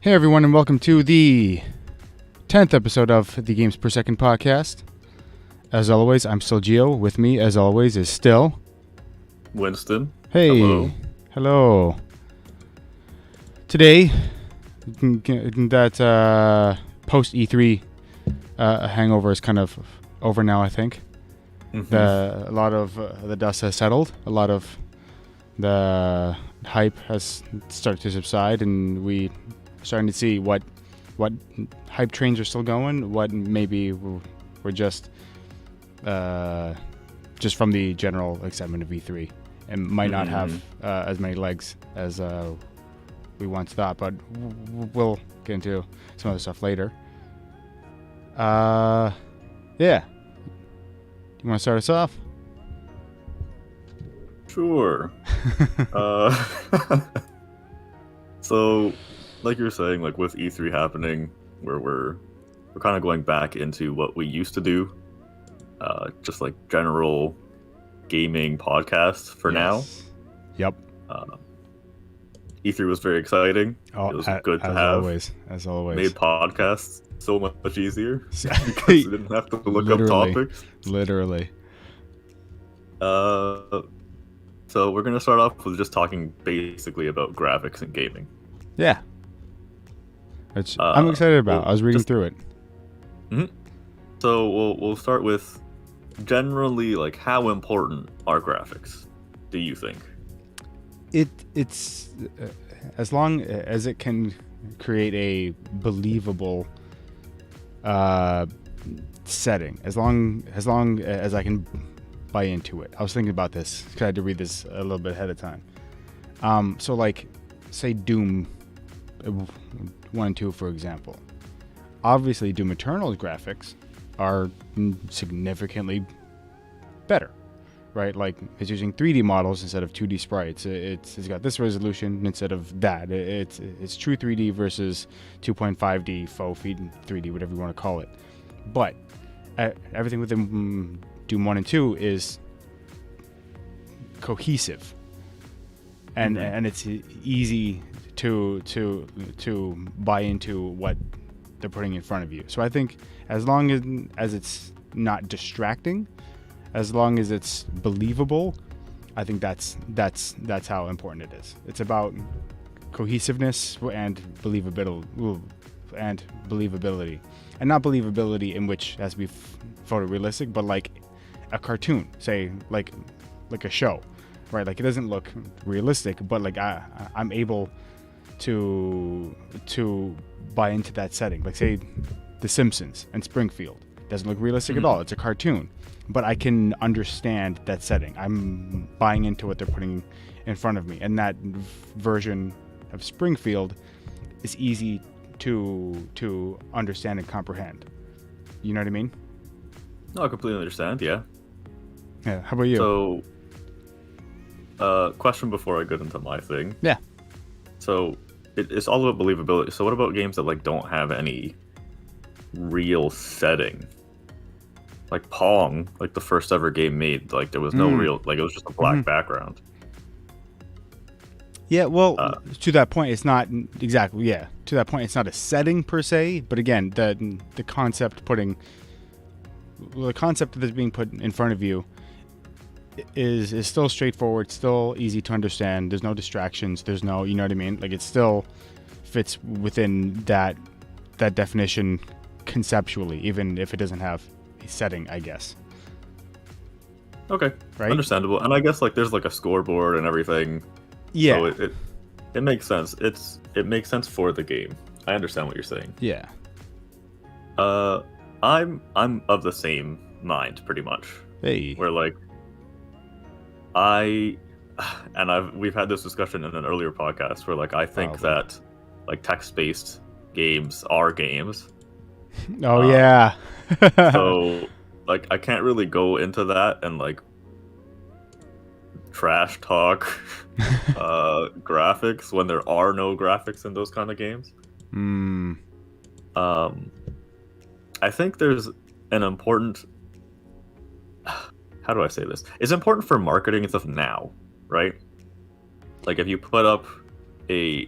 Hey everyone, and welcome to the 10th episode of the Games Per Second podcast. As always, I'm still Gio. With me, as always, is still Winston. Hey. Hello. Today, that post E3 hangover is kind of over now, I think. Mm-hmm. A lot of the dust has settled. A lot of the hype has started to subside, and we starting to see what hype trains are still going, what maybe we're just from the general excitement of E3 and might not have as many legs as we once thought, but we'll get into some other stuff later. Yeah. You want to start us off? Sure. So, like you were saying, like with E3 happening, where we're kind of going back into what we used to do, just like general gaming podcasts for now. Yep. E3 was very exciting. Oh, it was good to have as always made podcasts so much easier because we didn't have to look up topics. Literally. So we're gonna start off with just talking basically about graphics and gaming. Yeah. Which I'm excited about. I was reading through it. Mm-hmm. So we'll start with generally, like, how important are graphics, do you think? It's as long as it can create a believable setting, as long as I can buy into it. I was thinking about this because I had to read this a little bit ahead of time. So like, say Doom 1 and 2, for example. Obviously, Doom Eternal's graphics are significantly better, right? Like, it's using 3D models instead of 2D sprites. It's got this resolution instead of that. It's true 3D versus 2.5D, faux 3D, whatever you want to call it. But everything within Doom 1 and 2 is cohesive, and it's easy to buy into what they're putting in front of you. So I think as long as it's not distracting, as long as it's believable, I think that's how important it is. It's about cohesiveness and believability, and not believability in which it has to be photorealistic, but like a cartoon, say like a show, right? Like, it doesn't look realistic, but like I'm able to buy into that setting. Like, say The Simpsons and Springfield doesn't look realistic at all. It's a cartoon, but I can understand that setting. I'm buying into what they're putting in front of me, and that version of Springfield is easy to understand and comprehend. You know what I mean? No, I completely understand. Yeah. How about you? So, question before I get into my thing. Yeah. So it's all about believability. So what about games that like don't have any real setting? Like Pong, like the first ever game made, like there was no real, like it was just a black background. Yeah, well, to that point, it's not exactly. Yeah, to that point, it's not a setting per se. But again, the concept that's being put in front of you is still straightforward, still easy to understand. There's no distractions. There's no, you know what I mean? Like, it still fits within that definition conceptually, even if it doesn't have a setting, I guess. Okay, right, understandable. And I guess like there's like a scoreboard and everything. Yeah, so it makes sense. It makes sense for the game. I understand what you're saying. Yeah. I'm of the same mind pretty much. Hey. Where like we've had this discussion in an earlier podcast where like I think that like text-based games are games. Oh yeah. So like I can't really go into that and like trash talk graphics when there are no graphics in those kind of games. I think there's an important, how do I say this? It's important for marketing and stuff now, right? Like if you put up a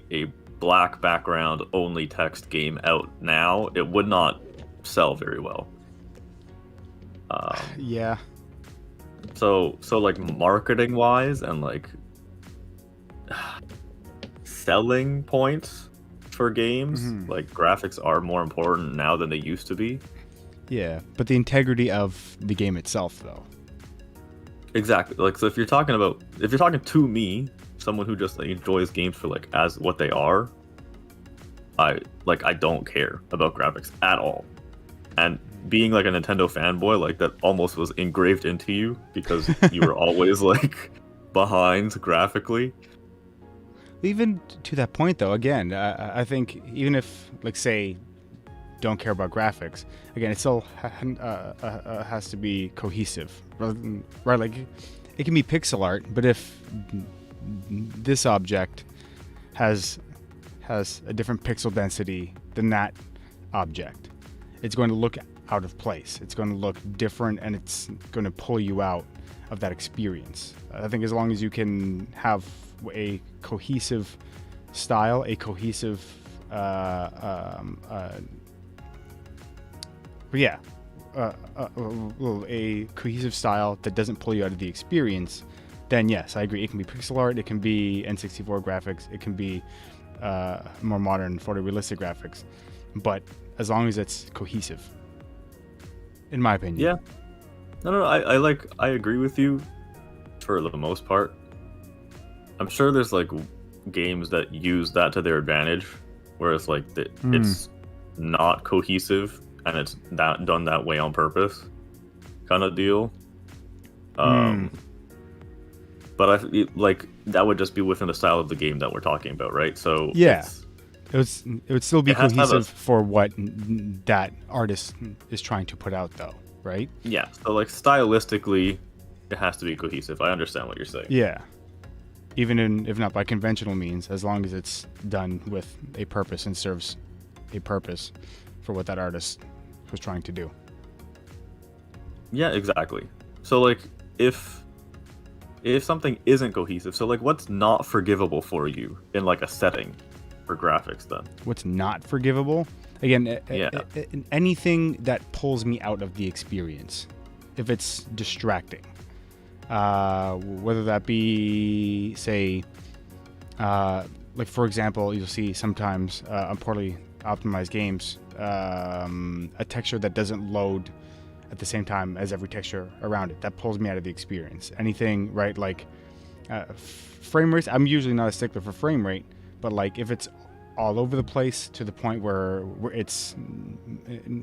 black background only text game out now, it would not sell very well. Yeah. So like marketing wise and like selling points for games, like graphics are more important now than they used to be. Yeah, but the integrity of the game itself, though. Exactly. Like, so if you're talking to me, someone who just like, enjoys games for like as what they are, I don't care about graphics at all. And being like a Nintendo fanboy, like that almost was engraved into you because you were always like behind graphically. Even to that point, though, again, I think even if, like, say, don't care about graphics, again, it still has to be cohesive, right? Like, it can be pixel art, but if this object has a different pixel density than that object, it's going to look out of place. It's going to look different, and it's going to pull you out of that experience. I think as long as you can have a cohesive style, a cohesive a cohesive style that doesn't pull you out of the experience, then yes, I agree. It can be pixel art, it can be N64 graphics, it can be more modern photorealistic graphics, but as long as it's cohesive, in my opinion. Yeah. No, I agree with you for the most part. I'm sure there's like games that use that to their advantage, whereas like it's not cohesive and it's done that way on purpose, kind of deal. But I like that would just be within the style of the game that we're talking about, right? So yeah, it would still be cohesive for what that artist is trying to put out, though, right? Yeah. So like stylistically, it has to be cohesive. I understand what you're saying. Yeah. Even if not by conventional means, as long as it's done with a purpose and serves a purpose for what that artist was trying to do. Yeah, exactly. So like if something isn't cohesive, so like what's not forgivable for you in like a setting for graphics then? What's not forgivable? Again, anything that pulls me out of the experience. If it's distracting. Whether that be, say, like for example, you'll see sometimes on poorly optimized games, a texture that doesn't load at the same time as every texture around it. That pulls me out of the experience. Anything, right, like frame rates, I'm usually not a stickler for frame rate, but like if it's all over the place to the point where it's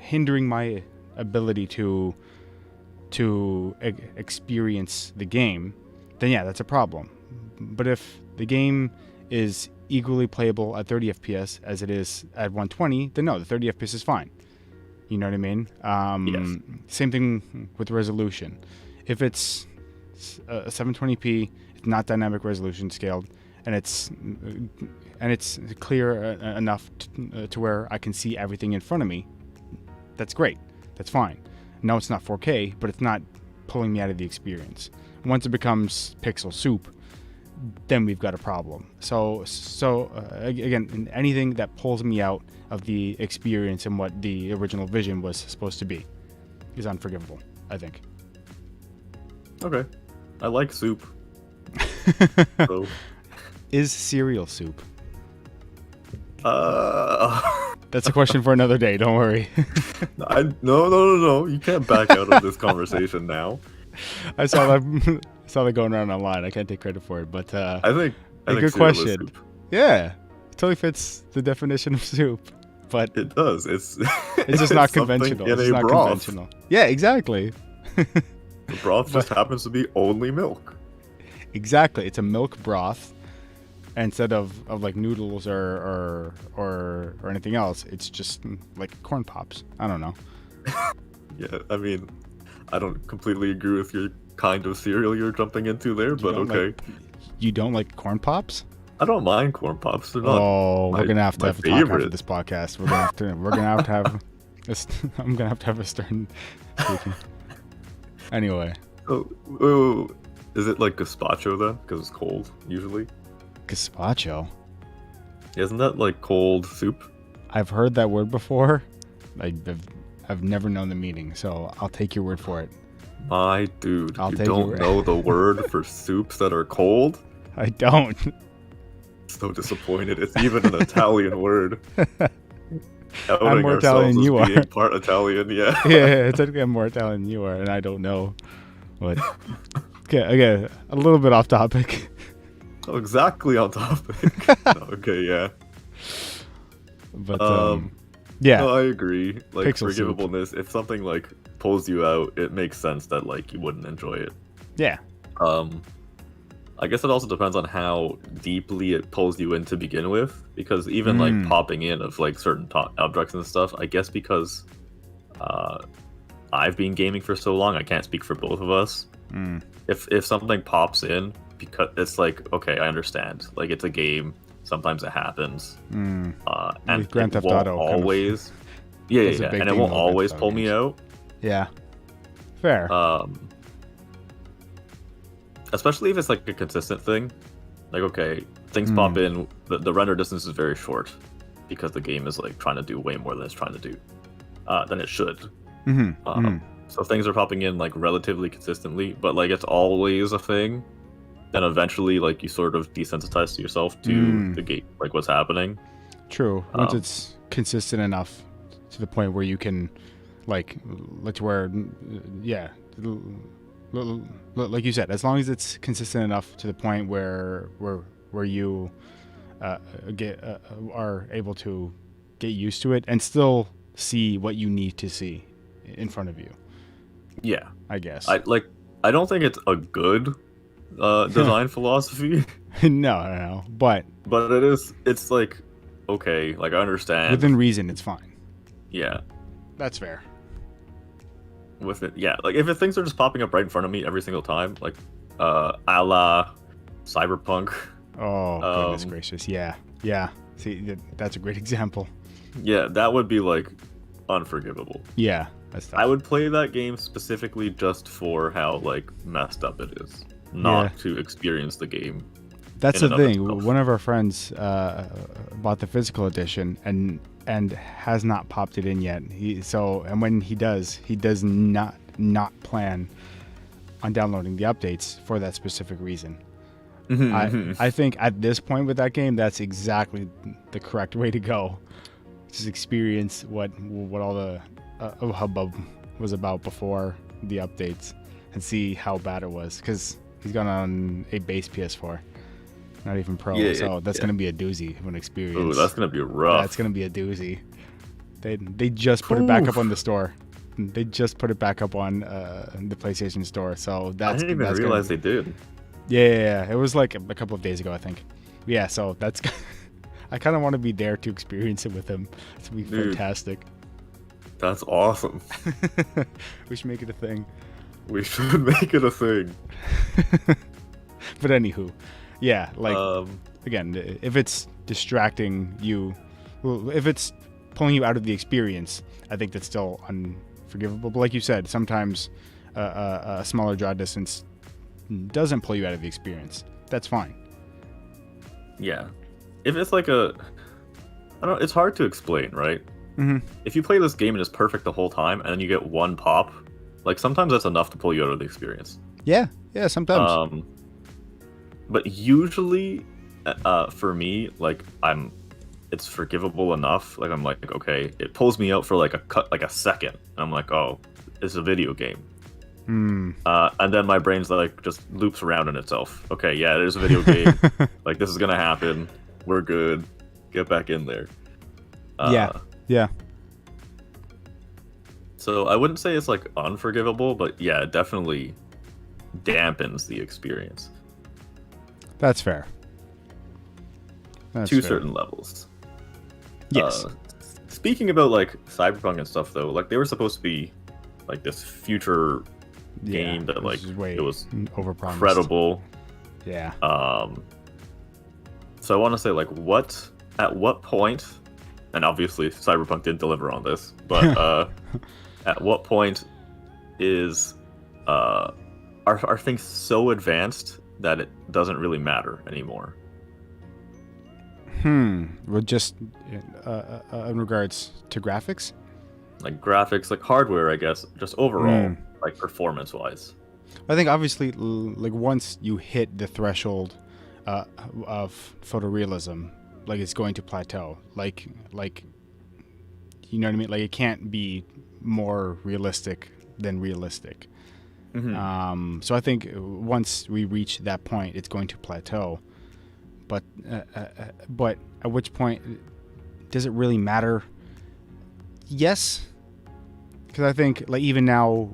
hindering my ability to experience the game, then yeah, that's a problem. But if the game is equally playable at 30 FPS as it is at 120, then no, the 30 FPS is fine. You know what I mean? Yes. Same thing with resolution. If it's 720p, it's not dynamic resolution scaled, and it's clear enough to where I can see everything in front of me, that's great. That's fine. No, it's not 4K, but it's not pulling me out of the experience. Once it becomes pixel soup, then we've got a problem. So again, anything that pulls me out of the experience and what the original vision was supposed to be is unforgivable, I think. Okay. I like soup. So. Is cereal soup? That's a question for another day. Don't worry. No. You can't back out of this conversation now. I saw that going around online. I can't take credit for it, but I think good question. Yeah, it totally fits the definition of soup, but it does. It's just not conventional. In it's a not broth. conventional. Yeah, exactly. The broth just happens to be only milk. Exactly, it's a milk broth. Instead of like noodles or anything else, it's just like corn pops. I don't know. Yeah, I mean, I don't completely agree with your kind of cereal you're jumping into there, but okay. You don't like corn pops? I don't mind corn pops. They're not. Oh, we're gonna have to have a talk after this podcast. We're gonna have to have. I'm gonna have to have a stern speaking. Anyway. Oh, is it like gazpacho then? Because it's cold usually. Gazpacho. Isn't that like cold soup? I've heard that word before. I've never known the meaning, so I'll take your word for it. My dude, I'll you take don't your know the word for soups that are cold? I don't. So disappointed. It's even an Italian word. I'm Outing more ourselves Italian than as you are. being part Italian, yeah. Yeah, technically I'm more Italian than you are, and I don't know. But okay, a little bit off topic. Oh, exactly on topic. Okay, yeah. But yeah, No, I agree. Like Pixel soup. forgivableness, if something like pulls you out, it makes sense that like you wouldn't enjoy it. yeah, I guess it also depends on how deeply it pulls you in to begin with, because even like popping in of like certain objects and stuff, I guess because I've been gaming for so long, I can't speak for both of us. If something pops in, because it's like, okay, I understand. Like it's a game. Sometimes it happens. And Grand it Theft won't Auto always. does a Yeah, big and it thing won't with Grand always Theft Auto pull me games. out. Yeah, fair. Especially if it's like a consistent thing. Like, okay, things pop in, the render distance is very short because the game is like trying to do way more than it's trying to do, than it should. So things are popping in like relatively consistently, but like it's always a thing. Then eventually, like you sort of desensitize yourself to the game, like what's happening. True. Once it's consistent enough to the point where you can, like to where, yeah, like you said, as long as it's consistent enough to the point where you are able to get used to it and still see what you need to see in front of you. Yeah, I guess. I don't think it's a good design philosophy. No, but it's like, okay, like I understand within reason, it's fine. Yeah, that's fair. With it, yeah, like if things are just popping up right in front of me every single time, like a la Cyberpunk. Oh, goodness gracious. Yeah. See, that's a great example. Yeah, that would be like unforgivable. Yeah, that's tough. I would play that game specifically just for how like messed up it is, not to experience the game. That's the thing. One of our friends bought the physical edition and has not popped it in yet. And when he does not plan on downloading the updates for that specific reason. I think at this point with that game, that's exactly the correct way to go. Just experience what all the hubbub was about before the updates and see how bad it was, because he's gone on a base PS4, not even Pro. So that's gonna be a doozy of an experience. Ooh, that's gonna be rough. That's gonna be a doozy. They just put it back up on the store. They just put it back up on the PlayStation Store. So that's. I didn't even realize they did. Yeah, it was like a couple of days ago, I think. Yeah, so that's. I kind of want to be there to experience it with him. It's gonna be fantastic. That's awesome. We should make it a thing. We should make it a thing. But anywho, yeah, like again, if it's distracting you, if it's pulling you out of the experience, I think that's still unforgivable. But like you said, sometimes a smaller draw distance doesn't pull you out of the experience. That's fine. Yeah, if it's like I don't know, it's hard to explain, right? If you play this game and it's perfect the whole time, and then you get one pop, like sometimes that's enough to pull you out of the experience. Yeah, sometimes. But usually, for me, like it's forgivable enough. Like I'm like, okay, it pulls me out for like a second, and I'm like, oh, it's a video game. And then my brain's like just loops around in itself. Okay, yeah, it is a video game. Like this is gonna happen. We're good. Get back in there. Yeah. So I wouldn't say it's like unforgivable, but yeah, it definitely dampens the experience. That's fair. To certain levels. Yes. Speaking about like Cyberpunk and stuff, though, like they were supposed to be like this future game that like it was incredible. Yeah. So I want to say like at what point, and obviously Cyberpunk didn't deliver on this, but at what point is are things so advanced that it doesn't really matter anymore? Well, just in regards to graphics. Like graphics, like hardware, I guess, just overall, like performance-wise. I think obviously, like once you hit the threshold of photorealism, like it's going to plateau. Like you know what I mean? Like it can't be more realistic than realistic. So I think once we reach that point, it's going to plateau. But at which point does it really matter? Yes, because I think like even now,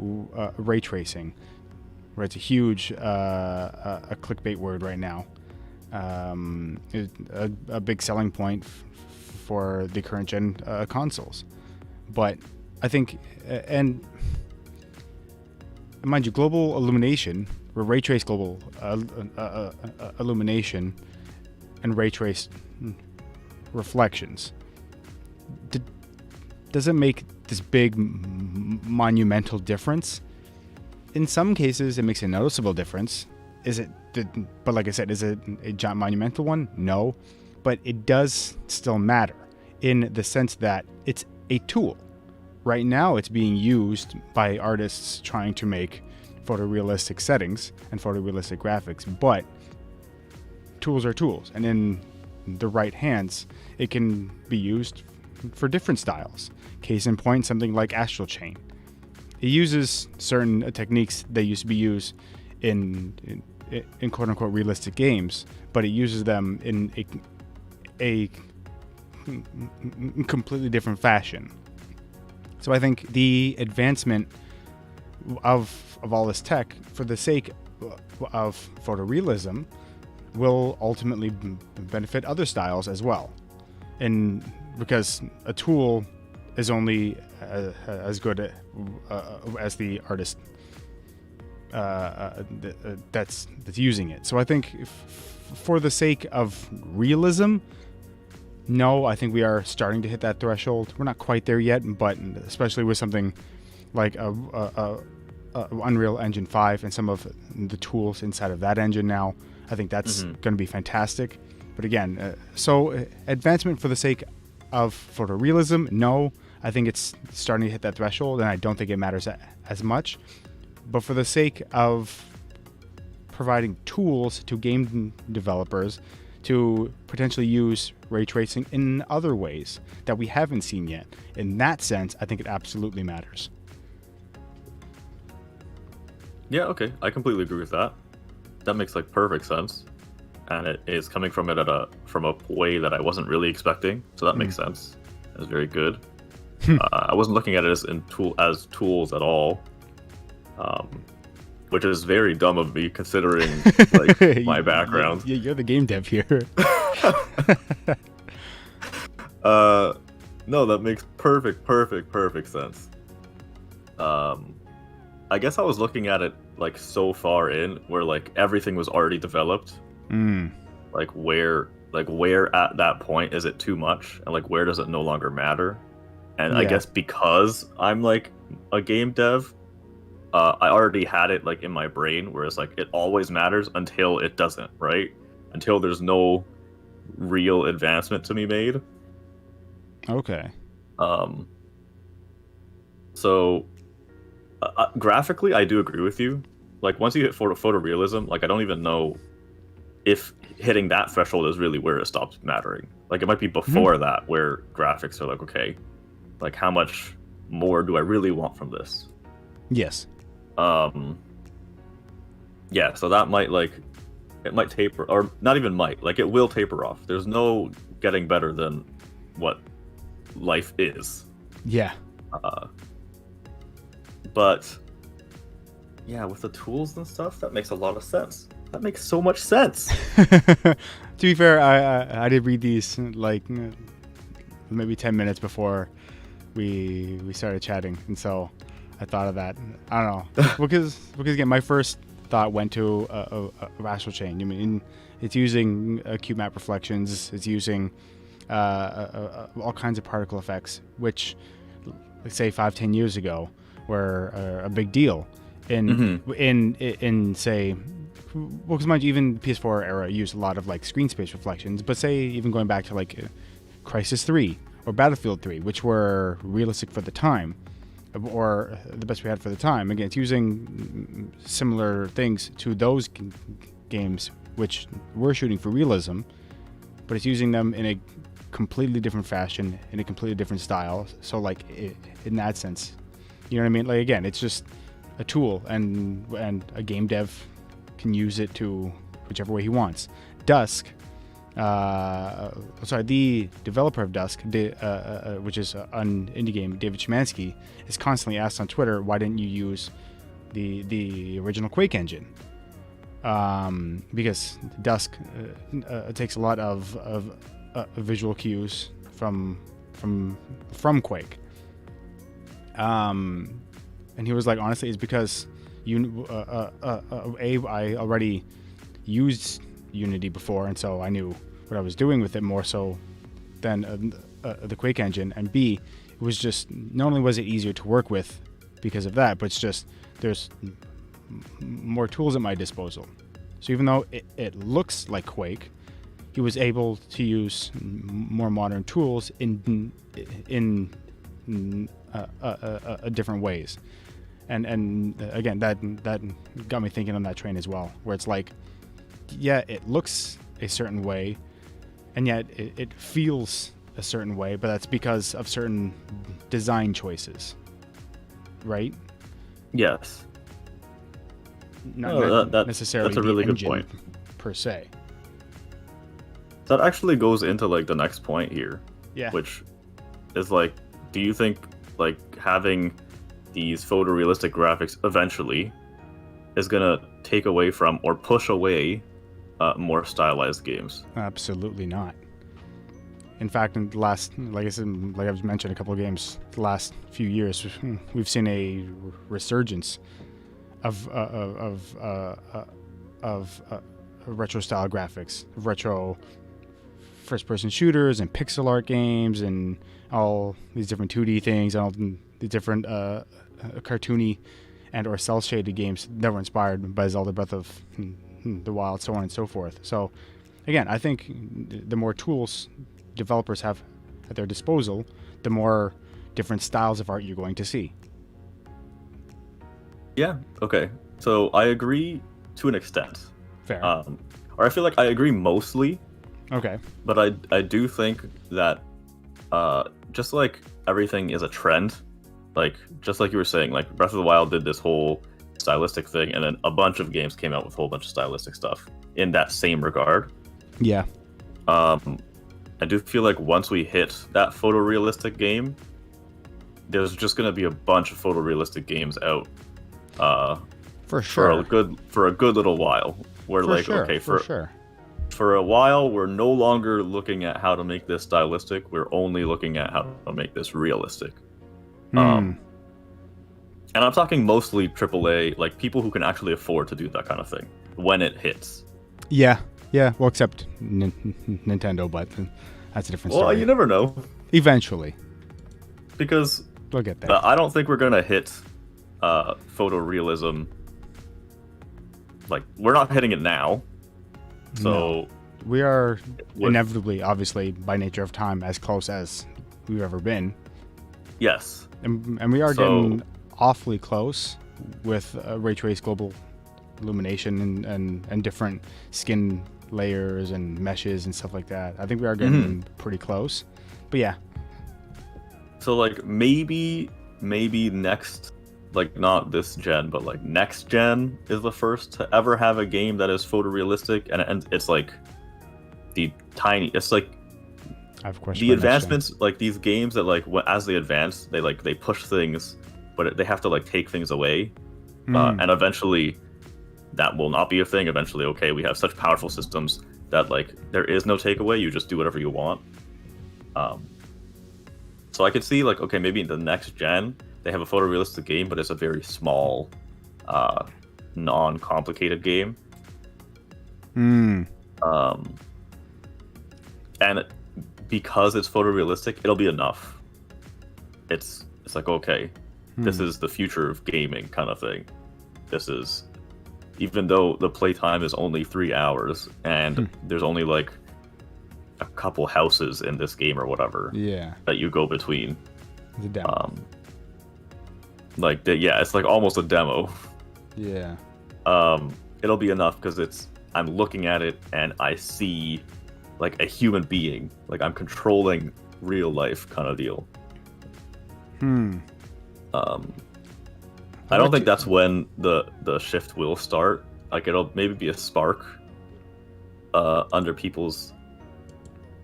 ray tracing, right? It's a huge a clickbait word right now. A big selling point for the current gen consoles. But I think, and mind you, global illumination, or ray trace global illumination, and ray trace reflections. Does it make this big monumental difference? In some cases, it makes a noticeable difference. But like I said, is it a giant monumental one? No. But it does still matter in the sense that it's a tool. Right now, it's being used by artists trying to make photorealistic settings and photorealistic graphics, but tools are tools. And in the right hands, it can be used for different styles. Case in point, something like Astral Chain. It uses certain techniques that used to be used in quote-unquote realistic games, but it uses them in a completely different fashion. So I think the advancement of all this tech for the sake of photorealism will ultimately benefit other styles as well. And because a tool is only as good as the artist that's using it. So I think for the sake of realism, no, I think we are starting to hit that threshold. We're not quite there yet, but especially with something like Unreal Engine 5 and some of the tools inside of that engine now, I think that's going to be fantastic. But again, so advancement for the sake of photorealism, no. I think it's starting to hit that threshold, and I don't think it matters as much. But for the sake of providing tools to game developers to potentially use ray tracing in other ways that we haven't seen yet, in that sense, I think it absolutely matters. Yeah, okay, I completely agree with that. That makes like perfect sense, and it is coming from it from a way that I wasn't really expecting. So that makes sense. That's very good. I wasn't looking at it as tools at all, which is very dumb of me considering like my background. You're the game dev here. No, that makes perfect sense. I guess I was looking at it like so far in where like everything was already developed. Like where at that point is it too much, and like where does it no longer matter? And I guess because I'm like a game dev, I already had it like in my brain, whereas like it always matters until it doesn't, right? Until there's no real advancement to be made. Okay. So graphically, I do agree with you. Like once you hit photorealism, like I don't even know if hitting that threshold is really where it stops mattering. Like it might be before that where graphics are like, okay, like how much more do I really want from this? Yes. Yeah, so that might it might taper, or not even might, like it will taper off. There's no getting better than what life is. Yeah. But yeah, with the tools and stuff, that makes a lot of sense. That makes so much sense. To be fair, I did read these like maybe 10 minutes before we started chatting, and so I thought of that. I don't know because again, my first thought went to a Astral Chain. I mean, it's using cube map reflections. It's using all kinds of particle effects, which, let's say 5-10 years ago, were a big deal in say well, because mind you, even PS4 era used a lot of like screen space reflections. But say even going back to like Crisis 3 or Battlefield 3, which were realistic for the time, or the best we had for the time. Again, it's using similar things to those games, which were shooting for realism, but it's using them in a completely different fashion, in a completely different style. So like in that sense, you know what I mean? Like again, it's just a tool, and a game dev can use it to whichever way he wants. Dusk, the developer of Dusk, which is an indie game, David Szymanski, is constantly asked on Twitter, why didn't you use the original Quake engine? Because Dusk takes a lot of visual cues from Quake. And he was like, honestly, it's because I already used Unity before, and so I knew what I was doing with it more so than the Quake engine. And B, it was just, not only was it easier to work with because of that, but it's just there's more tools at my disposal. So even though it looks like Quake, he was able to use more modern tools in different ways. And again, that got me thinking on that train as well, where it's like, yeah, it looks a certain way, and yet it feels a certain way, but that's because of certain design choices, right? Yes. Not necessarily that's a really the good point per se. That actually goes into like the next point here, Yeah. which is like, do you think like having these photorealistic graphics eventually is gonna take away from or push away more stylized games? Absolutely not. In fact, in the last, like I've mentioned a couple of games, the last few years, we've seen a resurgence of retro style graphics, retro first-person shooters and pixel art games, and all these different 2D things, and all the different cartoony and or cel-shaded games that were inspired by Zelda Breath of the Wild, so on and so forth. So, again, I think the more tools developers have at their disposal, the more different styles of art you're going to see. Yeah. Okay. So I agree to an extent. Fair. Or I feel like I agree mostly. Okay. But I do think that just like everything is a trend, like just like you were saying, like Breath of the Wild did this whole stylistic thing, and then a bunch of games came out with a whole bunch of stylistic stuff in that same regard. Yeah. I do feel like once we hit that photorealistic game, there's just going to be a bunch of photorealistic games out. For sure. For a good little while. We're for like, sure, okay, for sure. For a while, we're no longer looking at how to make this stylistic. We're only looking at how to make this realistic. And I'm talking mostly AAA, like people who can actually afford to do that kind of thing when it hits. Yeah. Well, except Nintendo, but that's a different story. Well, you never know. Eventually. Because we'll get there. I don't think we're gonna hit photorealism. Like, we're not hitting it now. So no. We are inevitably, obviously, by nature of time, as close as we've ever been. Yes. And we are getting awfully close with ray trace global illumination and different skin layers and meshes and stuff like that. I think we are getting pretty close. But yeah. So like maybe next, like not this gen, but like next gen is the first to ever have a game that is photorealistic, and it's like it's like I have a question. The advancements, like these games that like as they advance, they push things, but they have to like take things away, and eventually that will not be a thing. Eventually, okay, we have such powerful systems that like there is no takeaway. You just do whatever you want. So I could see like, okay, maybe in the next gen they have a photorealistic game, but it's a very small, non-complicated game. And because it's photorealistic, it'll be enough. It's like, okay, this is the future of gaming kind of thing. This is even though the playtime is only 3 hours and there's only like a couple houses in this game or whatever Yeah. that you go between. It's a demo. It's like almost a demo. Yeah. It'll be enough because I'm looking at it and I see like a human being, like I'm controlling real life kind of deal. I don't think that's when the shift will start. Like it'll maybe be a spark under people's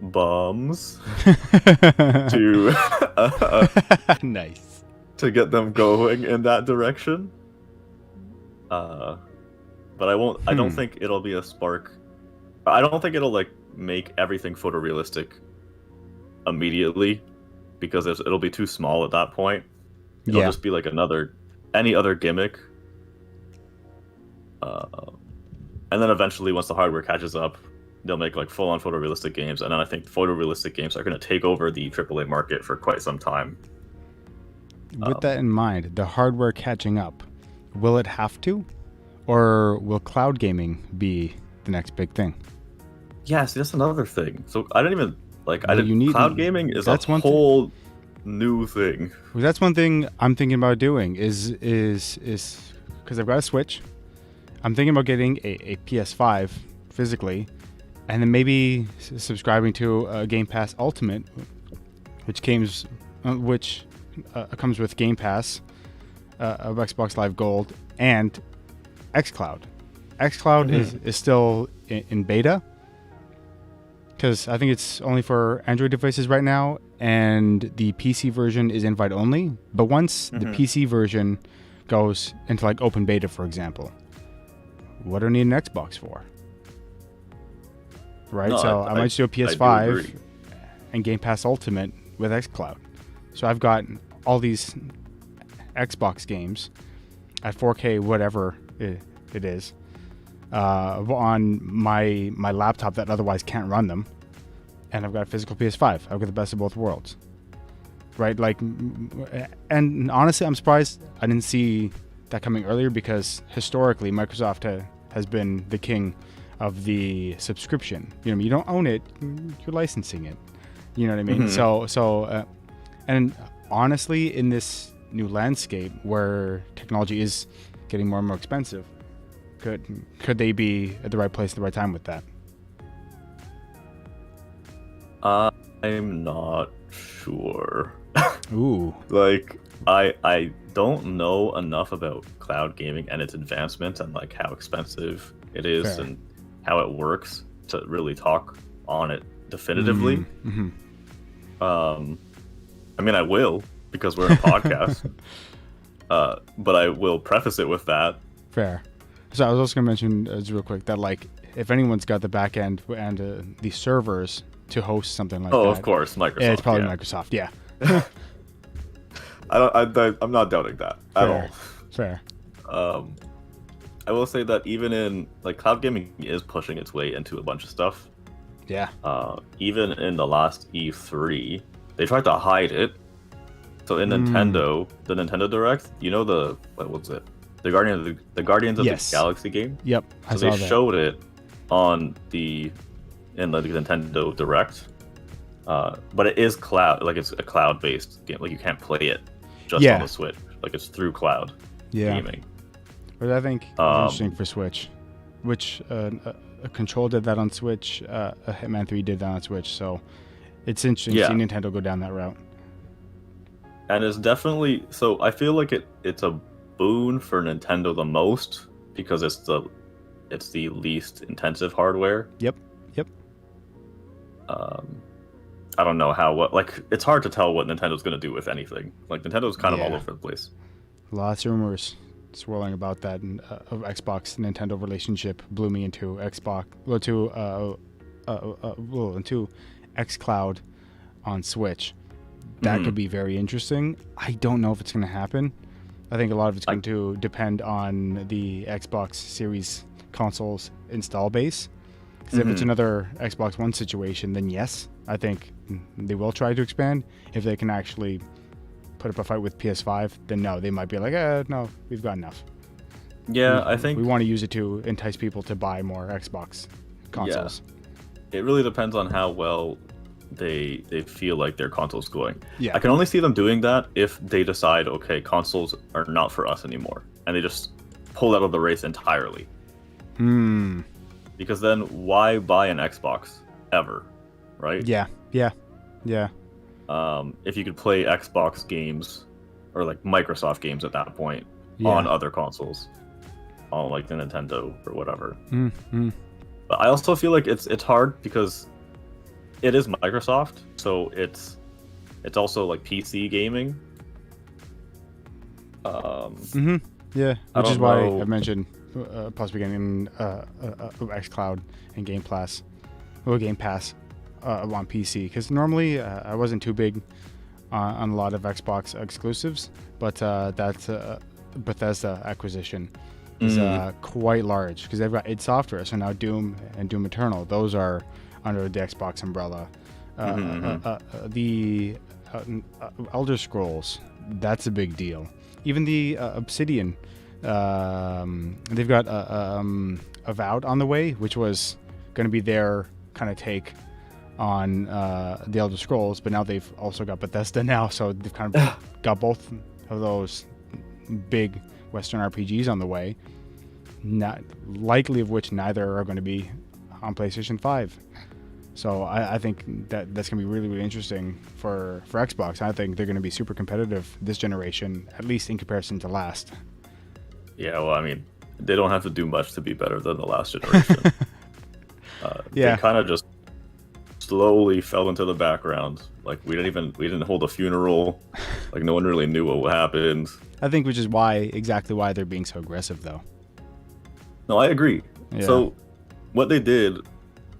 bums to nice to get them going in that direction. But I don't think it'll be a spark. I don't think it'll like make everything photorealistic immediately because it'll be too small at that point. It'll just be like any other gimmick. And then eventually, once the hardware catches up, they'll make like full-on photorealistic games. And then I think photorealistic games are going to take over the AAA market for quite some time. With that in mind, the hardware catching up, will it have to? Or will cloud gaming be the next big thing? Yeah, see, that's another thing. So I didn't even like. Cloud gaming is that's a whole new thing. Well, that's one thing I'm thinking about doing. Is because I've got a Switch. I'm thinking about getting a PS5 physically, and then maybe subscribing to Game Pass Ultimate, which comes with Game Pass of Xbox Live Gold and xCloud. xCloud is still in beta because I think it's only for Android devices right now, and the PC version is invite only. But once the PC version goes into like open beta, for example, what do I need an Xbox for? Right? No, so I might just do a PS5 and Game Pass Ultimate with xCloud. So I've got all these Xbox games at 4K, whatever it is, on my laptop that otherwise can't run them, and I've got a physical PS5. I've got the best of both worlds, right? Like, and honestly, I'm surprised I didn't see that coming earlier because historically, Microsoft has been the king of the subscription. You know, you don't own it, you're licensing it. You know what I mean? So, and honestly, in this new landscape where technology is getting more and more expensive, could they be at the right place at the right time with that? I'm not sure. Ooh. Like I don't know enough about cloud gaming and its advancement and like how expensive it is and how it works to really talk on it definitively. I mean, I will because we're a podcast, but I will preface it with that. Fair. So I was also going to mention real quick that like if anyone's got the back end and the servers to host something like that. Oh, of course, Microsoft. Yeah, it's probably Microsoft. Yeah. I'm not doubting that at all. Fair. I will say that even in like cloud gaming is pushing its way into a bunch of stuff. Yeah. Even in the last E3, they tried to hide it. So in Nintendo, the Nintendo Direct, you know what was it? The Guardians of the Galaxy game. Yep. So they showed it in the Nintendo Direct. But it is cloud, like it's a cloud-based game. Like you can't play it just on the Switch. Like it's through cloud gaming. But I think it's interesting for Switch, which a Control did that on Switch. A Hitman 3 did that on Switch. So it's interesting to see Nintendo go down that route. And it's definitely so. I feel like it's a boon for Nintendo the most because it's the least intensive hardware. Yep. I don't know it's hard to tell what Nintendo's going to do with anything. Like Nintendo's kind of all over the place. Lots of rumors swirling about that of Xbox Nintendo relationship blooming into into xCloud on Switch. That could be very interesting. I don't know if it's going to happen. I think a lot of it's going to depend on the Xbox Series consoles install base. Because if it's another Xbox One situation, then yes, I think they will try to expand. If they can actually put up a fight with PS5, then no, they might be like, no, we've got enough. Yeah, I think we want to use it to entice people to buy more Xbox consoles. it really depends on how well they feel like their console's going. Yeah. I can only see them doing that if they decide, okay, consoles are not for us anymore, and they just pull out of the race entirely. Because then why buy an Xbox ever, right? Yeah. If you could play Xbox games or like Microsoft games at that point Yeah. on other consoles, on like the Nintendo or whatever. Mm-hmm. But I also feel like it's hard because it is Microsoft, so it's also like PC gaming. Yeah, I which is don't why know. I mentioned possibly getting XCloud and Game Pass, Game Pass on PC, because normally I wasn't too big on a lot of Xbox exclusives, but that Bethesda acquisition is quite large because they've got id Software, so now Doom and Doom Eternal, those are under the Xbox umbrella. The Elder Scrolls, that's a big deal. Even the Obsidian, they've got Avowed on the way, which was going to be their kind of take on the Elder Scrolls, but now they've also got Bethesda now, so they've kind of got both of those big Western RPGs on the way, not likely of which neither are going to be on PlayStation 5. So I think that's going to be really, really interesting for Xbox. I think they're going to be super competitive this generation, at least in comparison to last. Yeah, well, I mean, they don't have to do much to be better than the last generation. They kind of just slowly fell into the background. Like we didn't hold a funeral. Like no one really knew what happened. I think which is exactly why they're being so aggressive, though. No, I agree. Yeah. So what they did,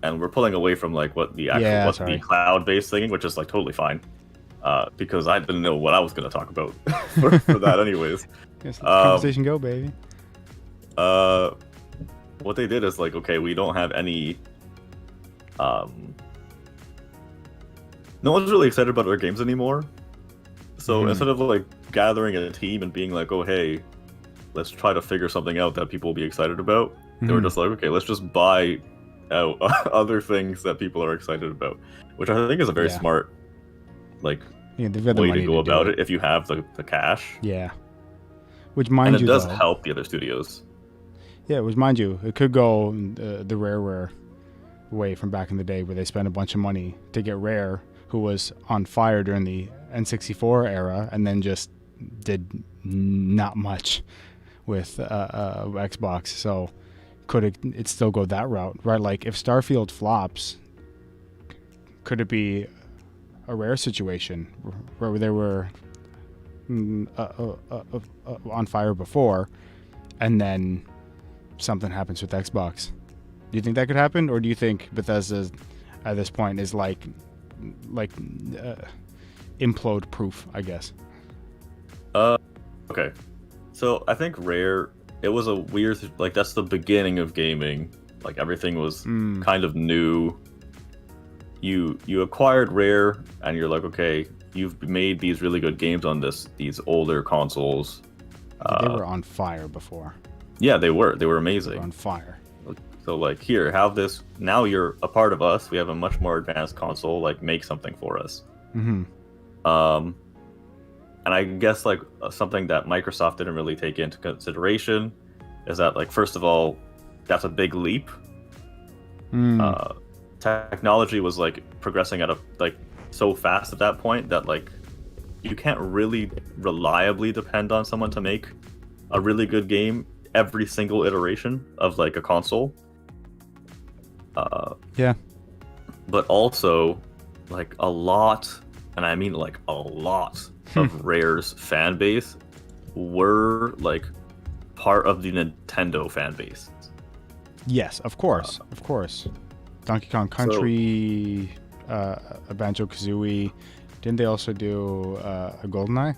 and we're pulling away from like what the actual the cloud-based thing, which is like totally fine, because I didn't know what I was going to talk about for that, anyways. Yes, let the conversation go, baby. What they did is like, okay, we don't have any. No one's really excited about our games anymore. So instead of like gathering a team and being like, oh hey, let's try to figure something out that people will be excited about, they were just like, okay, let's just buy out other things that people are excited about, which I think is a very smart they've got the way money to go about it if you have the cash. Yeah. Which, mind you, does help the other studios. Yeah, which, mind you, it could go the Rareware way from back in the day where they spent a bunch of money to get Rare, who was on fire during the N64 era, and then just did not much with Xbox. So could it still go that route, right? Like if Starfield flops, could it be a Rare situation where they were on fire before, and then something happens with Xbox? Do you think that could happen, or do you think Bethesda at this point is like implode proof, I guess? Okay, so I think Rare, it was a weird, like that's the beginning of gaming. Like everything was kind of new. You acquired Rare, and you're like, okay, you've made these really good games on these older consoles. They were on fire before. Yeah, they were amazing. They were on fire. So like, here, have this. Now you're a part of us. We have a much more advanced console. Like, make something for us. And I guess like something that Microsoft didn't really take into consideration is that, like, first of all, that's a big leap. Technology was like progressing at a like so fast at that point that like you can't really reliably depend on someone to make a really good game every single iteration of like a console. But also, like a lot, and I mean like a lot of Rare's fan base were like part of the Nintendo fan base. Yes, of course, of course. Donkey Kong Country, a Banjo-Kazooie. Didn't they also do a GoldenEye?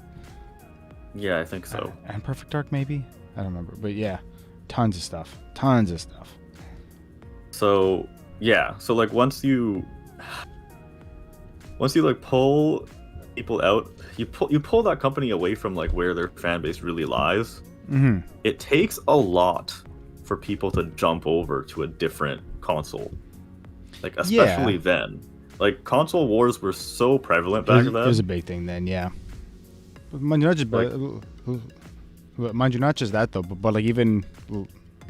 Yeah, I think so. And Perfect Dark, maybe? I don't remember. But yeah, tons of stuff. So yeah, so like once you like pull people out, you pull that company away from like where their fan base really lies, Mm-hmm. it takes a lot for people to jump over to a different console. Like, Yeah. especially then. Like, console wars were so prevalent back It was a then. big thing then, yeah. Mind you, not just, Like, mind you, not just that though, but like even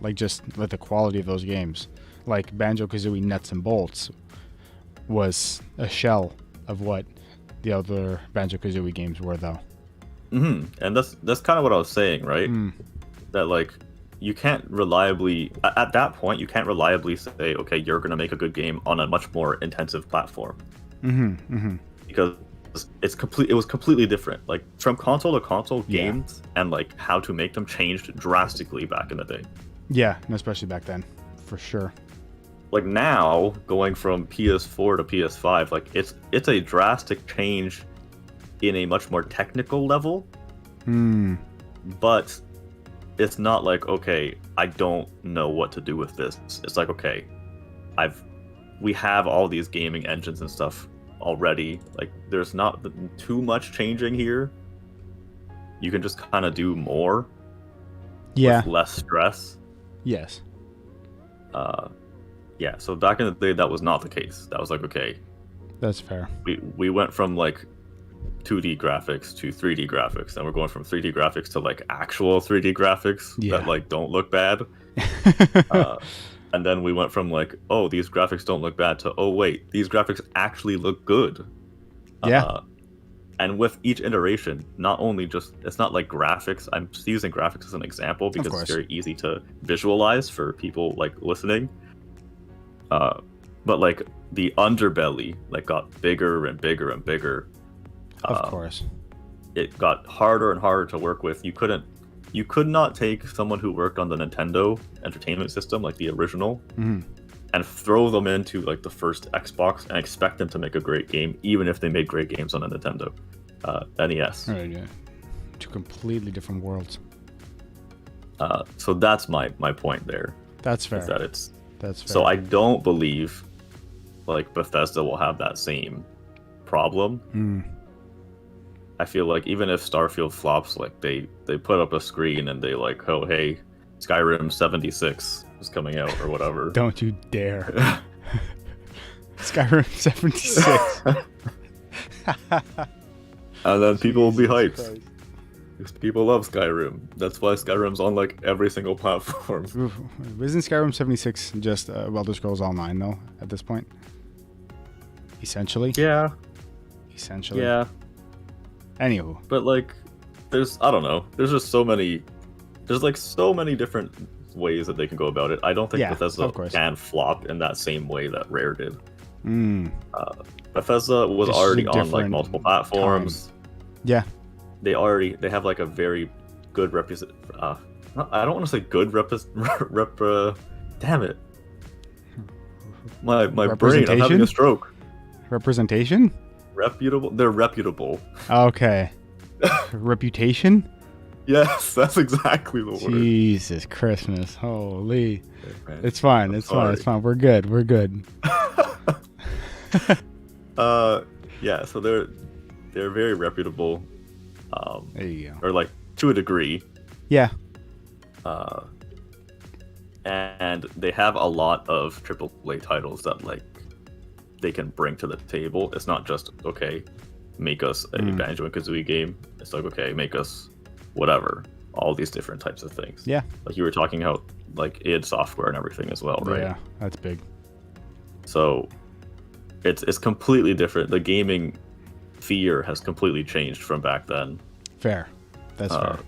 like just like the quality of those games, like Banjo-Kazooie Nuts and Bolts was a shell of what the other Banjo-Kazooie games were, though. and that's kind of what I was saying, right? That like you can't reliably at that point you can't reliably say, okay, you're gonna make a good game on a much more intensive platform, because it was completely different. Like from console to console, games and like how to make them changed drastically back in the day. Yeah, and especially back then, for sure. Like now, going from PS4 to PS5, like it's a drastic change in a much more technical level. But it's not like, okay, I don't know what to do with this. It's like, okay, we have all these gaming engines and stuff already. Like there's not too much changing here. You can just kind of do more with less stress. Yes. Yeah, so back in the day that was not the case. That was like, okay, that's fair. We went from like 2D graphics to 3D graphics, and we're going from 3D graphics to like actual 3D graphics that like don't look bad. And then we went from like, oh, these graphics don't look bad, to, oh wait, these graphics actually look good. And with each iteration, not only just, it's not like graphics, I'm just using graphics as an example because it's very easy to visualize for people like listening. But like the underbelly like got bigger and bigger and bigger. Of course. It got harder and harder to work with. You could not take someone who worked on the Nintendo Entertainment System, like the original, and throw them into like the first Xbox and expect them to make a great game, even if they made great games on a Nintendo NES. Right, yeah. Two completely different worlds. So that's my point there. That's fair. Is that it's That's fair. So I don't believe like Bethesda will have that same problem. I feel like even if Starfield flops, like they put up a screen and they like, oh hey, Skyrim 76 is coming out or whatever. Don't you dare. Skyrim 76. And then people will be hyped. Because people love Skyrim. That's why Skyrim's on like every single platform. Isn't Skyrim 76 just Elder Scrolls Online though at this point? Essentially. Yeah. Essentially. Yeah. Anywho. But like, I don't know. There's just so many different ways that they can go about it. I don't think Bethesda can flop in that same way that Rare did. Bethesda was already on like multiple platforms. Yeah. They have like a very good I don't want to say good damn it. My brain, I'm having a stroke. Representation? Reputable. They're reputable. Okay. Reputation? Yes, that's exactly the word. Jesus Christmas. Holy. Okay, it's fine. It's fine. We're good. Yeah, so they're very reputable. There you go. Or like to a degree. Yeah. And they have a lot of AAA titles that like they can bring to the table. It's not just, okay, make us a Banjo and Kazooie game. It's like, okay, make us whatever. All these different types of things. Yeah. Like you were talking about like id Software and everything as well, right? Yeah, that's big. So it's completely different. The gaming sphere has completely changed from back then. Fair. That's fair.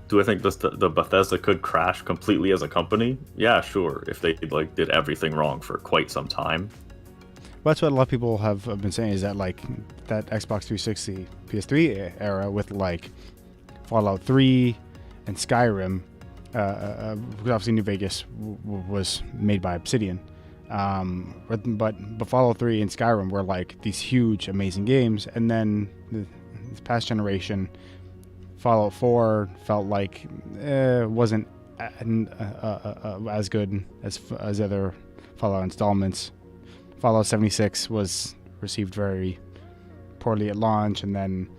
Do I think the Bethesda could crash completely as a company? Yeah, sure. If they like did everything wrong for quite some time. Well, that's what a lot of people have been saying, is that like that Xbox 360, PS3 era with like Fallout 3 and Skyrim, because obviously New Vegas was made by Obsidian, but Fallout 3 and Skyrim were like these huge, amazing games, and then this past generation, Fallout 4 felt like wasn't as good as other Fallout installments. Fallout 76 was received very poorly at launch, and then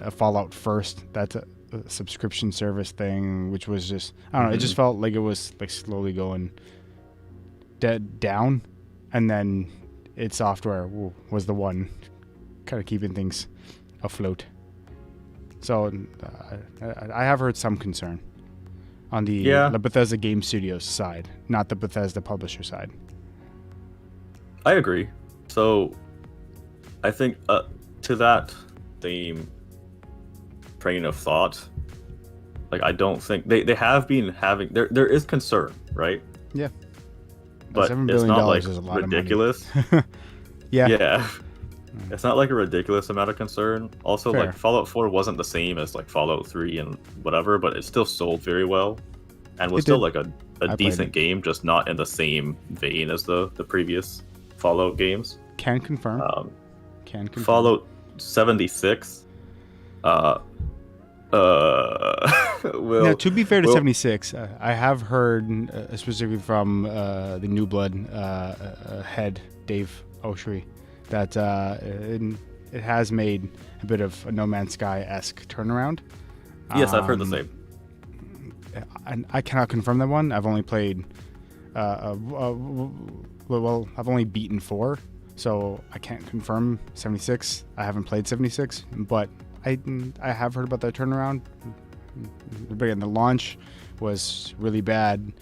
a Fallout First that subscription service thing, which was just, I don't know, it just felt like it was like slowly going down, and then id Software was the one kind of keeping things afloat. So I have heard some concern on the Bethesda Game Studios side, not the Bethesda publisher side. I agree. So I think to that theme, train of thought, like I don't think they have been having there is concern, right? Yeah. But it's not like ridiculous. Yeah. It's not like a ridiculous amount of concern. Also, Fair. like Fallout 4 wasn't the same as like Fallout 3 and whatever, but it still sold very well and was still like a decent game, just not in the same vein as the previous Fallout games. Can confirm. Fallout 76. Now, to be fair to 76, I have heard specifically from the New Blood head Dave Oshry that it has made a bit of a No Man's Sky-esque turnaround. Yes, I've heard the same. And I cannot confirm that one. I've only played, I've only beaten 4, so I can't confirm 76. I haven't played 76, but I have heard about that turnaround. Again, the launch was really bad.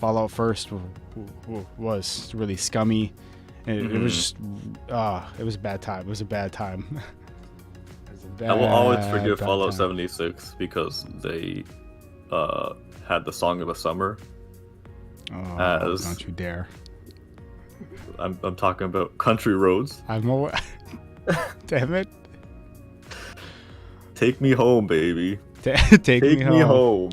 Fallout First was really scummy. It was just, it was a bad time. It was a bad time. I will always forgive Fallout 76 because they had the Song of the Summer. Oh, don't you dare. I'm talking about Country Roads. Damn it. Take me home, baby. Take me home.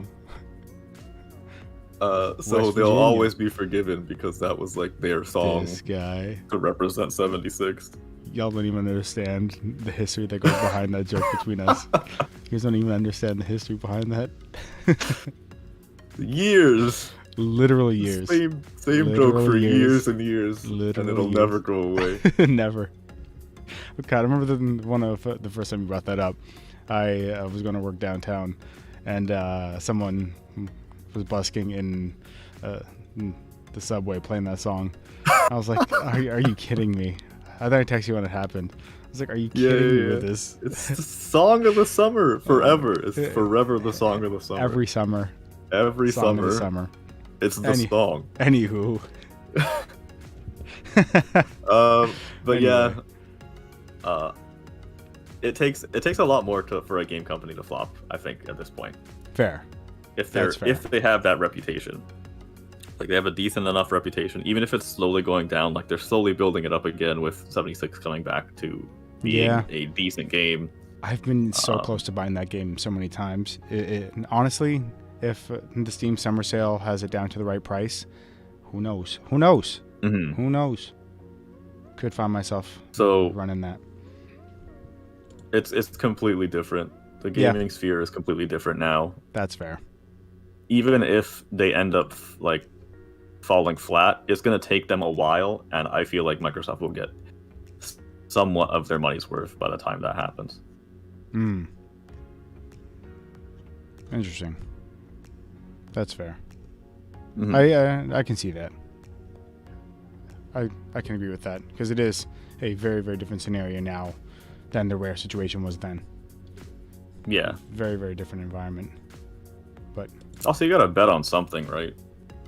So they'll always be forgiven because that was like their song. This guy to represent 76. Y'all don't even understand the history that goes behind that joke between us. You guys don't even understand the history behind that. Years. Literally years. Same joke for years and years. Literally and it'll never go away. Never. God, I remember the first time you brought that up. I was going to work downtown, and someone was busking in the subway playing that song. I was like, are you kidding me? I thought I texted you when it happened. I was like, are you kidding me with this? It's the song of the summer forever. It's forever the song of the summer. Every summer. Every song summer. Of the summer. It's the song. Anywho. But anyway. It takes a lot more for a game company to flop, I think, at this point. Fair. If they have that reputation. Like they have a decent enough reputation, even if it's slowly going down, like they're slowly building it up again with 76 coming back to being a decent game. I've been so close to buying that game so many times. Honestly, if the Steam Summer Sale has it down to the right price, who knows? Mm-hmm. Who knows? Could find myself running that. It's completely different. The gaming sphere is completely different now. That's fair. Even if they end up like falling flat, it's going to take them a while, and I feel like Microsoft will get somewhat of their money's worth by the time that happens. Interesting. That's fair. Mm-hmm. I can see that. I can agree with that, because it is a very, very different scenario now than the Rare situation was then. Yeah. Very, very different environment. But also, you got to bet on something, right?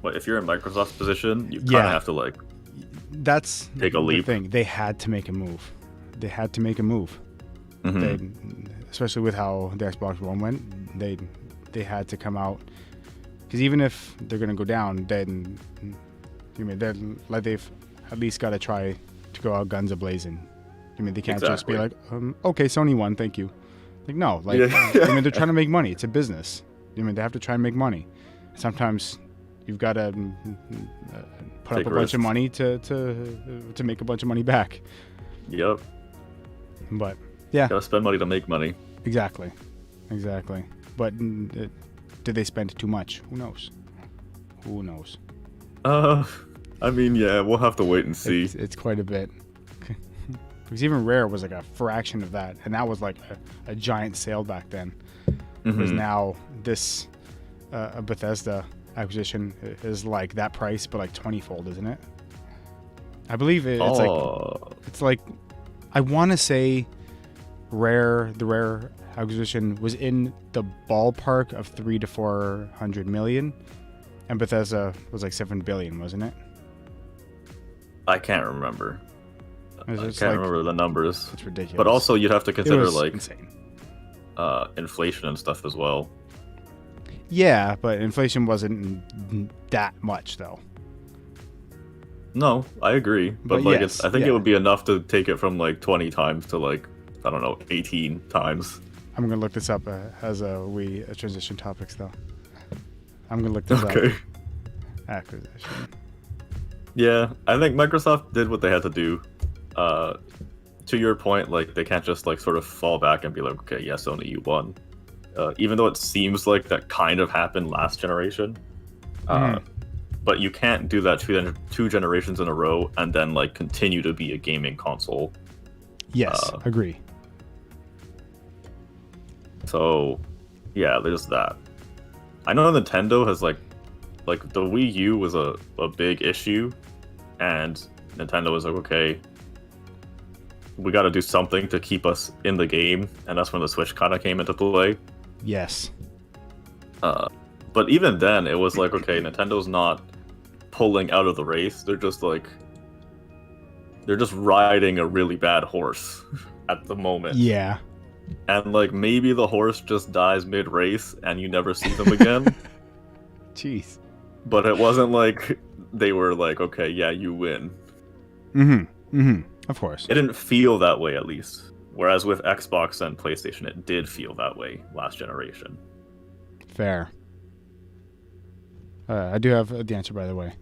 But if you're in Microsoft's position, you kind of have to like take a leap. Thing. They had to make a move. Mm-hmm. Especially with how the Xbox One went, they had to come out, because even if they're going to go down, then they've at least got to try to go out guns a-blazing. They can't just be like, okay, Sony won, thank you. Like, no, they're trying to make money. It's a business. They have to try and make money. Sometimes you've got to put up a bunch of money to make a bunch of money back. Yep. But yeah, gotta spend money to make money. Exactly. But did they spend too much? Who knows? I mean, yeah, we'll have to wait and see. It's quite a bit. Because even Rare was like a fraction of that, and that was like a giant sale back then. whereas Mhm. now this Bethesda acquisition is like that price, but like 20-fold, isn't it? I believe it's like I want to say the Rare acquisition was in the ballpark of 300 to 400 million, and Bethesda was like 7 billion, wasn't it? I can't remember. I can't remember the numbers. It's ridiculous. But also, you'd have to consider like insane. Inflation and stuff as well. Yeah, but inflation wasn't that much though. No, I agree, but like yes, I think it would be enough to take it from like 20 times to like, I don't know, 18 times. I'm gonna look this up as we transition topics though. I'm gonna look this up. Okay. Acquisition. Yeah, I think Microsoft did what they had to do. To your point, like they can't just like sort of fall back and be like, okay, yeah, Sony, you won. Even though it seems like that kind of happened last generation. But you can't do that two generations in a row and then like continue to be a gaming console. Yes, agree. So, yeah, there's that. I know Nintendo has like the Wii U was a big issue, and Nintendo was like, okay, we got to do something to keep us in the game, and that's when the Switch kind of came into play. Yes. But even then, it was like, okay, Nintendo's not pulling out of the race. They're just riding a really bad horse at the moment. Yeah. And like maybe the horse just dies mid-race and you never see them again. Jeez. But it wasn't like they were like, okay, yeah, you win. Of course. It didn't feel that way, at least. Whereas with Xbox and PlayStation, it did feel that way last generation. Fair. I do have the answer, by the way.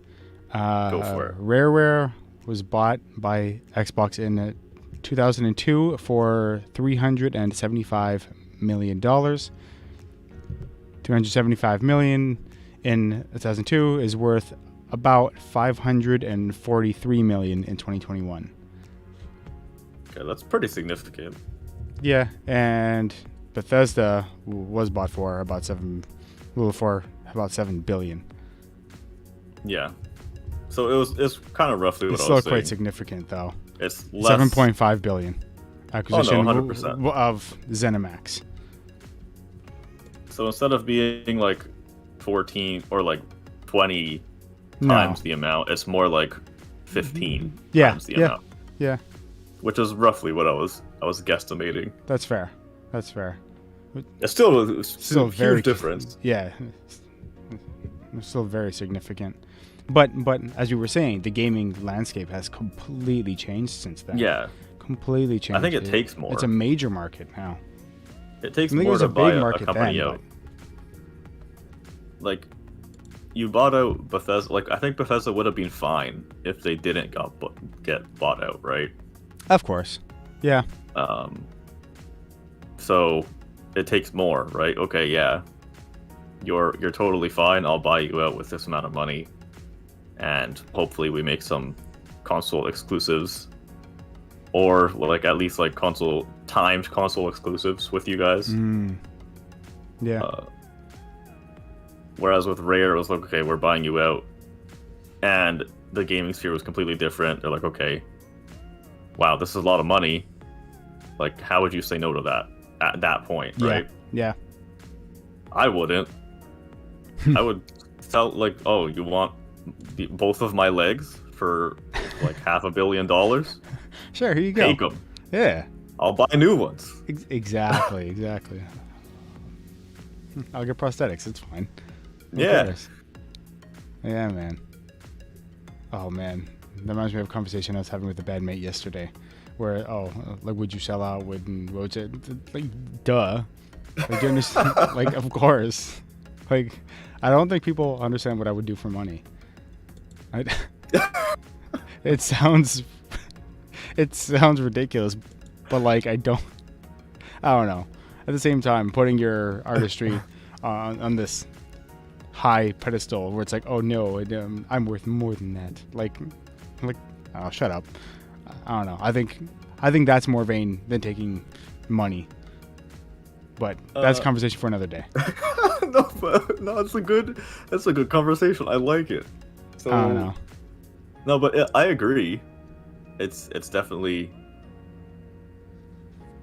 Go for it. Rareware was bought by Xbox in 2002 for $375 million. $275 million in 2002 is worth about $543 million in 2021. Okay, that's pretty significant. Yeah, and Bethesda was bought for about $7 billion. Yeah. So it's kind of roughly what It's I still was quite saying. significant, though. It's less... 7.5 billion acquisition 100%. of ZeniMax. So instead of being like 14 or like 20 times the amount, it's more like 15 times the amount. Yeah. Which is roughly what I was guesstimating. That's fair. It's still a very huge difference. Yeah. It's still very significant. But as you were saying, the gaming landscape has completely changed since then. Yeah. Completely changed. I think it takes more. It's a major market now. It takes I think more it was to a buy big a market company then, out. Like, you bought out Bethesda. Like, I think Bethesda would have been fine if they didn't get bought out, right? Of course. Yeah. So it takes more, right? Okay, yeah. You're totally fine. I'll buy you out with this amount of money, and hopefully we make some console exclusives, or like at least like timed console exclusives with you guys. Yeah. Whereas with Rare, it was like, okay, we're buying you out, and the gaming sphere was completely different. They're like, okay, wow, this is a lot of money. Like, how would you say no to that at that point, right? Yeah. I wouldn't. I would tell, like, oh, you want both of my legs for like $500 million? Sure, here you go. Take them. Yeah. I'll buy new ones. Exactly. I'll get prosthetics. It's fine. Yeah. Yeah, man. Oh, man. That reminds me of a conversation I was having with a bandmate yesterday where, like, would you sell out? Like, duh. Like, do you understand? Like, of course. Like, I don't think people understand what I would do for money. It sounds ridiculous, but like, I don't know. At the same time, putting your artistry on this high pedestal where it's like, oh no, I'm worth more than that. Like, oh, shut up. I don't know. I think that's more vain than taking money. But that's a conversation for another day. No, it's a good conversation. I like it. So I don't know. No, but I agree. It's definitely.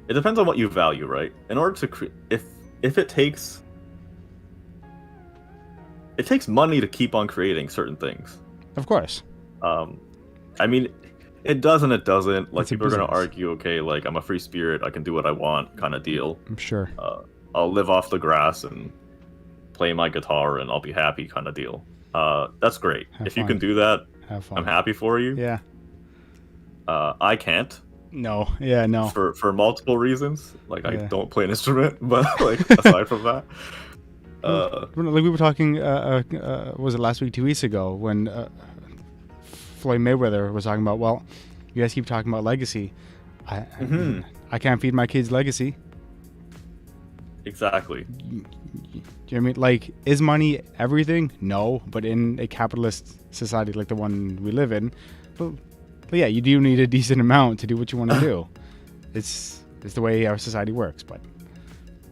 It depends on what you value, right? In order to if it takes money to keep on creating certain things. Of course. I mean, it does and it doesn't. Like, It's a people are gonna business. argue, okay, like, I'm a free spirit, I can do what I want, kind of deal. I'm sure. I'll live off the grass and play my guitar and I'll be happy, kind of deal. That's great. Have If you fun. can do that, Have fun. I'm happy for you. Yeah. I can't. No. Yeah. No. For multiple reasons. Like, I Yeah. don't play an instrument, but like, aside from that, Like we were talking. Was it last week, 2 weeks ago, when Floyd Mayweather was talking about? Well, you guys keep talking about legacy. I can't feed my kids' legacy. exactly. Do you know what I mean? Like, is money everything? No, but in a capitalist society like the one we live in, but yeah, you do need a decent amount to do what you want to do. It's the way our society works. But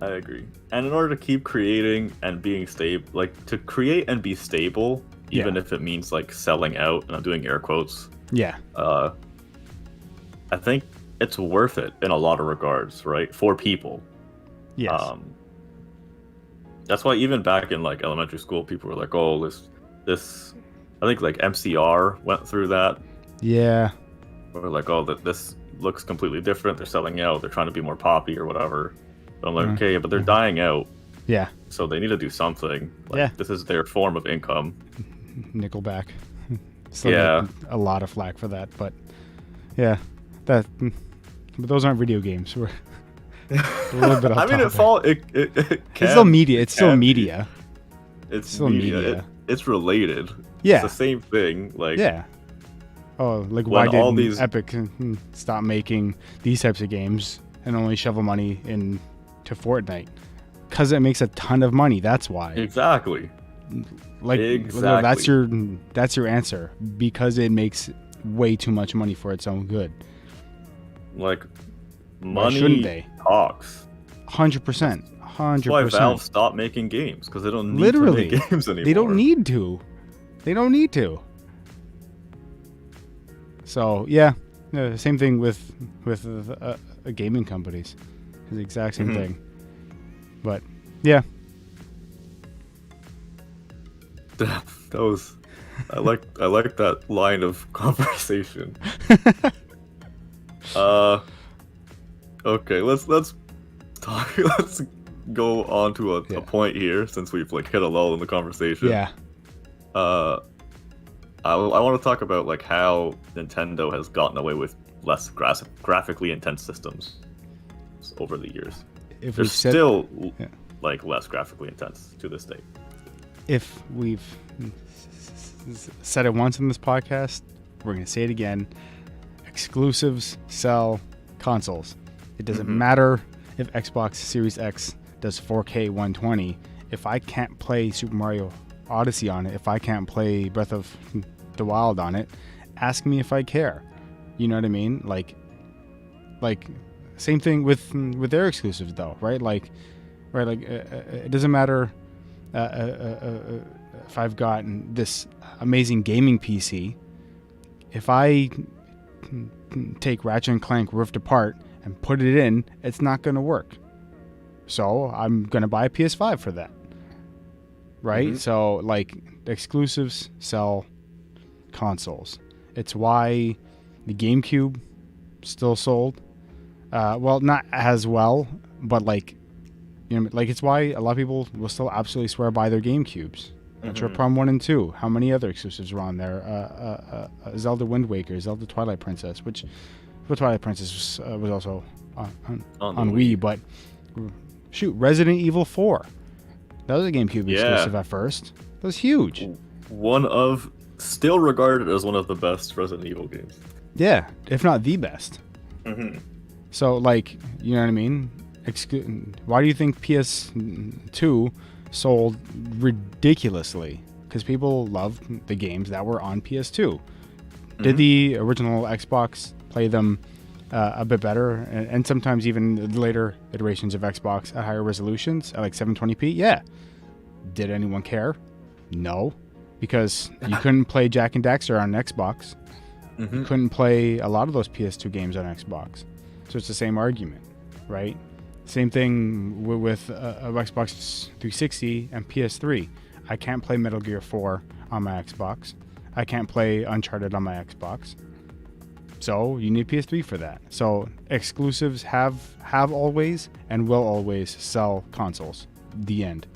I agree. And in order to keep creating and being stable, like, to create and be stable, even Yeah. if it means like selling out, and I'm doing air quotes, yeah, I think it's worth it in a lot of regards, right? For people. yes, That's why even back in like elementary school, people were like, "Oh, this." I think like MCR went through that. yeah, We're like, "Oh, this looks completely different. They're selling out. They're trying to be more poppy or whatever." But I'm like, okay, but they're dying out, yeah. so they need to do something. Like, Yeah. this is their form of income. Nickelback. Still Yeah. get a lot of flack for that, but yeah, but those aren't video games. We're a little bit off I mean, topic. it can, It's still media. It's still can be. media. It's still media. media. It's related. Yeah. It's the same thing. Like, Yeah. Oh, like why When all didn't these- Epic stop making these types of games and only shovel money into Fortnite? Because it makes a ton of money. That's why. exactly. Like Exactly. that's your answer. Because it makes way too much money for its own good. Like, Why shouldn't money they? talks. 100%. That's why 100%. Valve stopped making games, because they don't need Literally. to make games anymore. They don't need to. They don't need to. So yeah, same thing with gaming companies. It's the exact same Mhm. thing. But yeah, that was. I like that line of conversation. Okay, let's talk. Let's go on to a Yeah. point here, since we've like hit a lull in the conversation. yeah, I want to talk about like how Nintendo has gotten away with less graphically intense systems over the years. if They're we've said still yeah. like less graphically intense to this day. if we've said it once in this podcast, we're gonna say it again. Exclusives sell consoles. It doesn't matter if Xbox Series X does 4K 120. If I can't play Super Mario Odyssey on it, if I can't play Breath of the Wild on it, ask me if I care. You know what I mean? Like same thing with their exclusives though, right? Like it doesn't matter if I've gotten this amazing gaming PC. If I take Ratchet and Clank Rift Apart and put it in, it's not going to work. So I'm going to buy a PS5 for that. Right? So, like, exclusives sell consoles. It's why the GameCube still sold. Well, not as well, but, like, you know, like, it's why a lot of people will still absolutely swear by their GameCubes. Metro Prime 1 and 2. How many other exclusives were on there? Zelda Wind Waker, Zelda Twilight Princess, which Twilight Princess was also on Wii, but shoot, Resident Evil 4. That was a GameCube exclusive at first. That was huge. Still regarded as one of the best Resident Evil games. Yeah, if not the best. Mm-hmm. So, like, you know what I mean? Why do you think PS2 sold ridiculously? Because people loved the games that were on PS2. Did the original Xbox play them a bit better, and sometimes even the later iterations of Xbox at higher resolutions at like 720p. Yeah. Did anyone care? No, because you couldn't play Jak and Daxter on Xbox. You couldn't play a lot of those PS2 games on Xbox. So it's the same argument, right? Same thing with Xbox 360 and PS3. I can't play Metal Gear 4 on my Xbox. I can't play Uncharted on my Xbox. So you need PS3 for that. So exclusives have always and will always sell consoles. The end.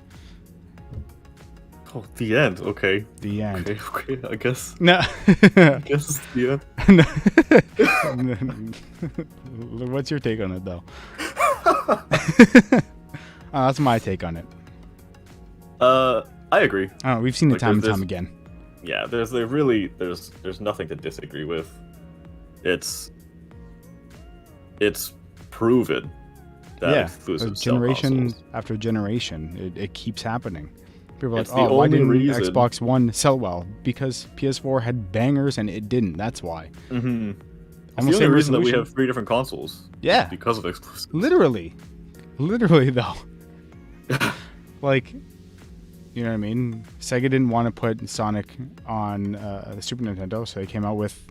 Oh, the end. Okay. The end. Okay. I guess. No. I guess it's the end. What's your take on it, though? That's my take on it. I agree. Oh, we've seen it time and time again. Yeah, there's nothing to disagree with. It's proven that exclusive generation after generation, it keeps happening. People are like, oh, why didn't Xbox One sell well? Because PS4 had bangers and it didn't. That's why. Mm-hmm. It's the only reason that we have 3 different consoles. Yeah. Because of exclusives. Literally though. Like, you know what I mean? Sega didn't want to put Sonic on the Super Nintendo, so they came out with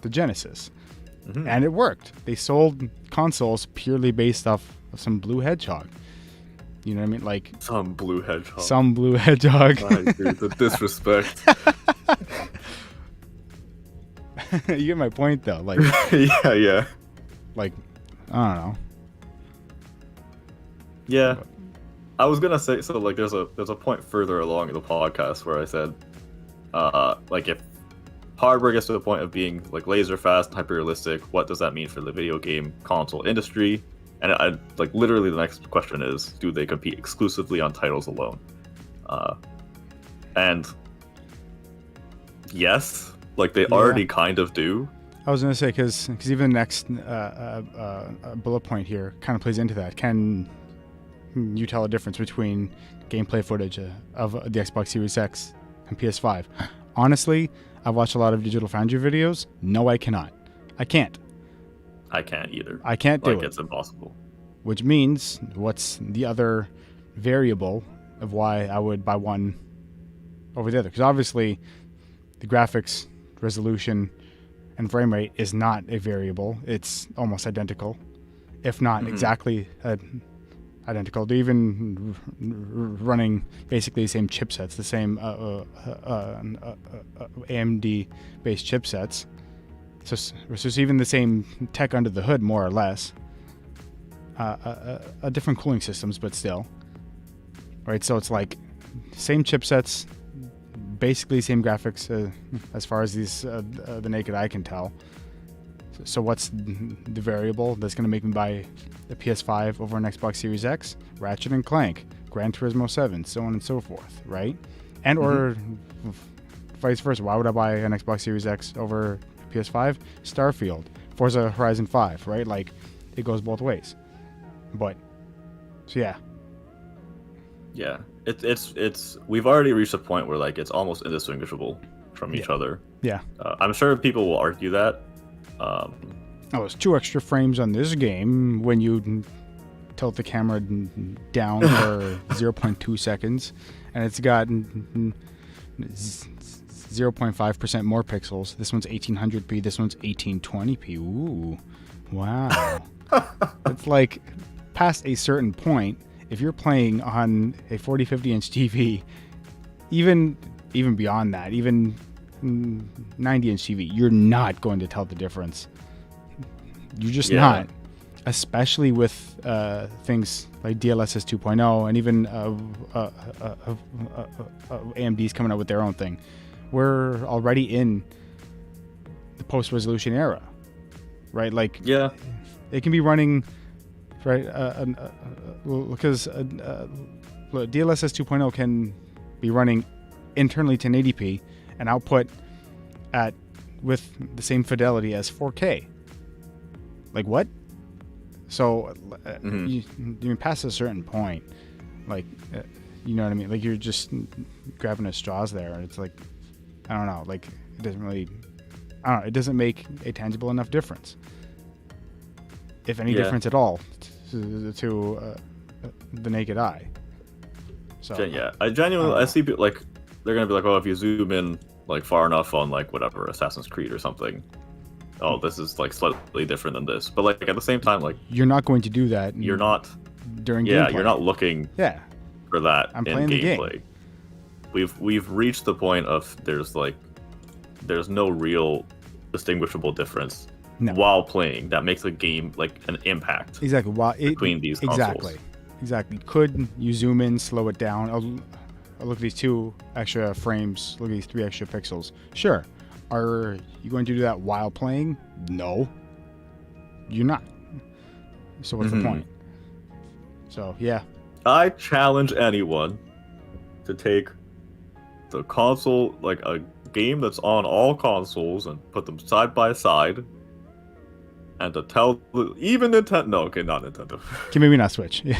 the Genesis. Mm-hmm. And it worked. They sold consoles purely based off of some blue hedgehog. You know what I mean? Like some blue hedgehog. Some blue hedgehog. I agree. The disrespect. You get my point, though. Like, yeah. Like, I don't know. Yeah, I was gonna say, so like, there's a point further along in the podcast where I said, like, if hardware gets to the point of being like laser fast, hyper realistic, what does that mean for the video game console industry? And I like literally the next question is, do they compete exclusively on titles alone? And yes, like they already kind of do. I was gonna say because even the next bullet point here kind of plays into that. Can you tell a difference between gameplay footage of the Xbox Series X and PS5? Honestly, I've watched a lot of Digital Foundry videos. No, I cannot. I can't. I can't either. I can't do it. It's impossible. Which means, what's the other variable of why I would buy one over the other? Because obviously, the graphics, resolution, and frame rate is not a variable. It's almost identical, if not exactly identical. They're even running basically the same chipsets, the same AMD-based chipsets. So it's even the same tech under the hood, more or less. Different cooling systems, but still. Right, so it's like same chipsets, basically same graphics as far as these the naked eye can tell. So what's the variable that's going to make me buy the PS5 over an Xbox Series X? Ratchet and Clank, Gran Turismo 7, so on and so forth, right? And or vice versa. Why would I buy an Xbox Series X over PS5? Starfield, Forza Horizon 5, right? Like, it goes both ways. But, so yeah. Yeah, it's we've already reached a point where like it's almost indistinguishable from each other. Yeah. I'm sure people will argue that. It's 2 extra frames on this game when you tilt the camera down for 0.2 seconds, and it's got 0.5% more pixels. This one's 1800p, this one's 1820p. Ooh, wow. It's like past a certain point, if you're playing on a 40-50 inch TV, even beyond that, even 90 inch TV, you're not going to tell the difference. You're just not. Especially with things like DLSS 2.0 and even AMD's coming out with their own thing. We're already in the post-resolution era, right? Like, it can be running, right? Because DLSS 2.0 can be running internally 1080p and output with the same fidelity as 4K. Like, what? So you pass a certain point, like, you know what I mean? Like, you're just grabbing at straws there. It's like, I don't know. Like, it doesn't really, I don't know. It doesn't make a tangible enough difference. if any difference at all, to the naked eye. So yeah, I genuinely I see people like they're gonna be like, oh, if you zoom in like far enough on like whatever Assassin's Creed or something, oh, this is like slightly different than this. But like at the same time, like you're not going to do that. You're not during yeah, gameplay. you're not looking for that I'm in playing the gameplay. game. We've reached the point of there's no real distinguishable difference while playing that makes a game like an impact between these consoles. Exactly. Could you zoom in, slow it down? I'll look at these 2 extra frames, look at these 3 extra pixels. Sure. Are you going to do that while playing? No. You're not. So what's the point? So, yeah. I challenge anyone to take the console, like a game that's on all consoles, and put them side by side, and to tell even Nintendo. No, okay, not Nintendo. Okay, maybe not Switch. Yeah.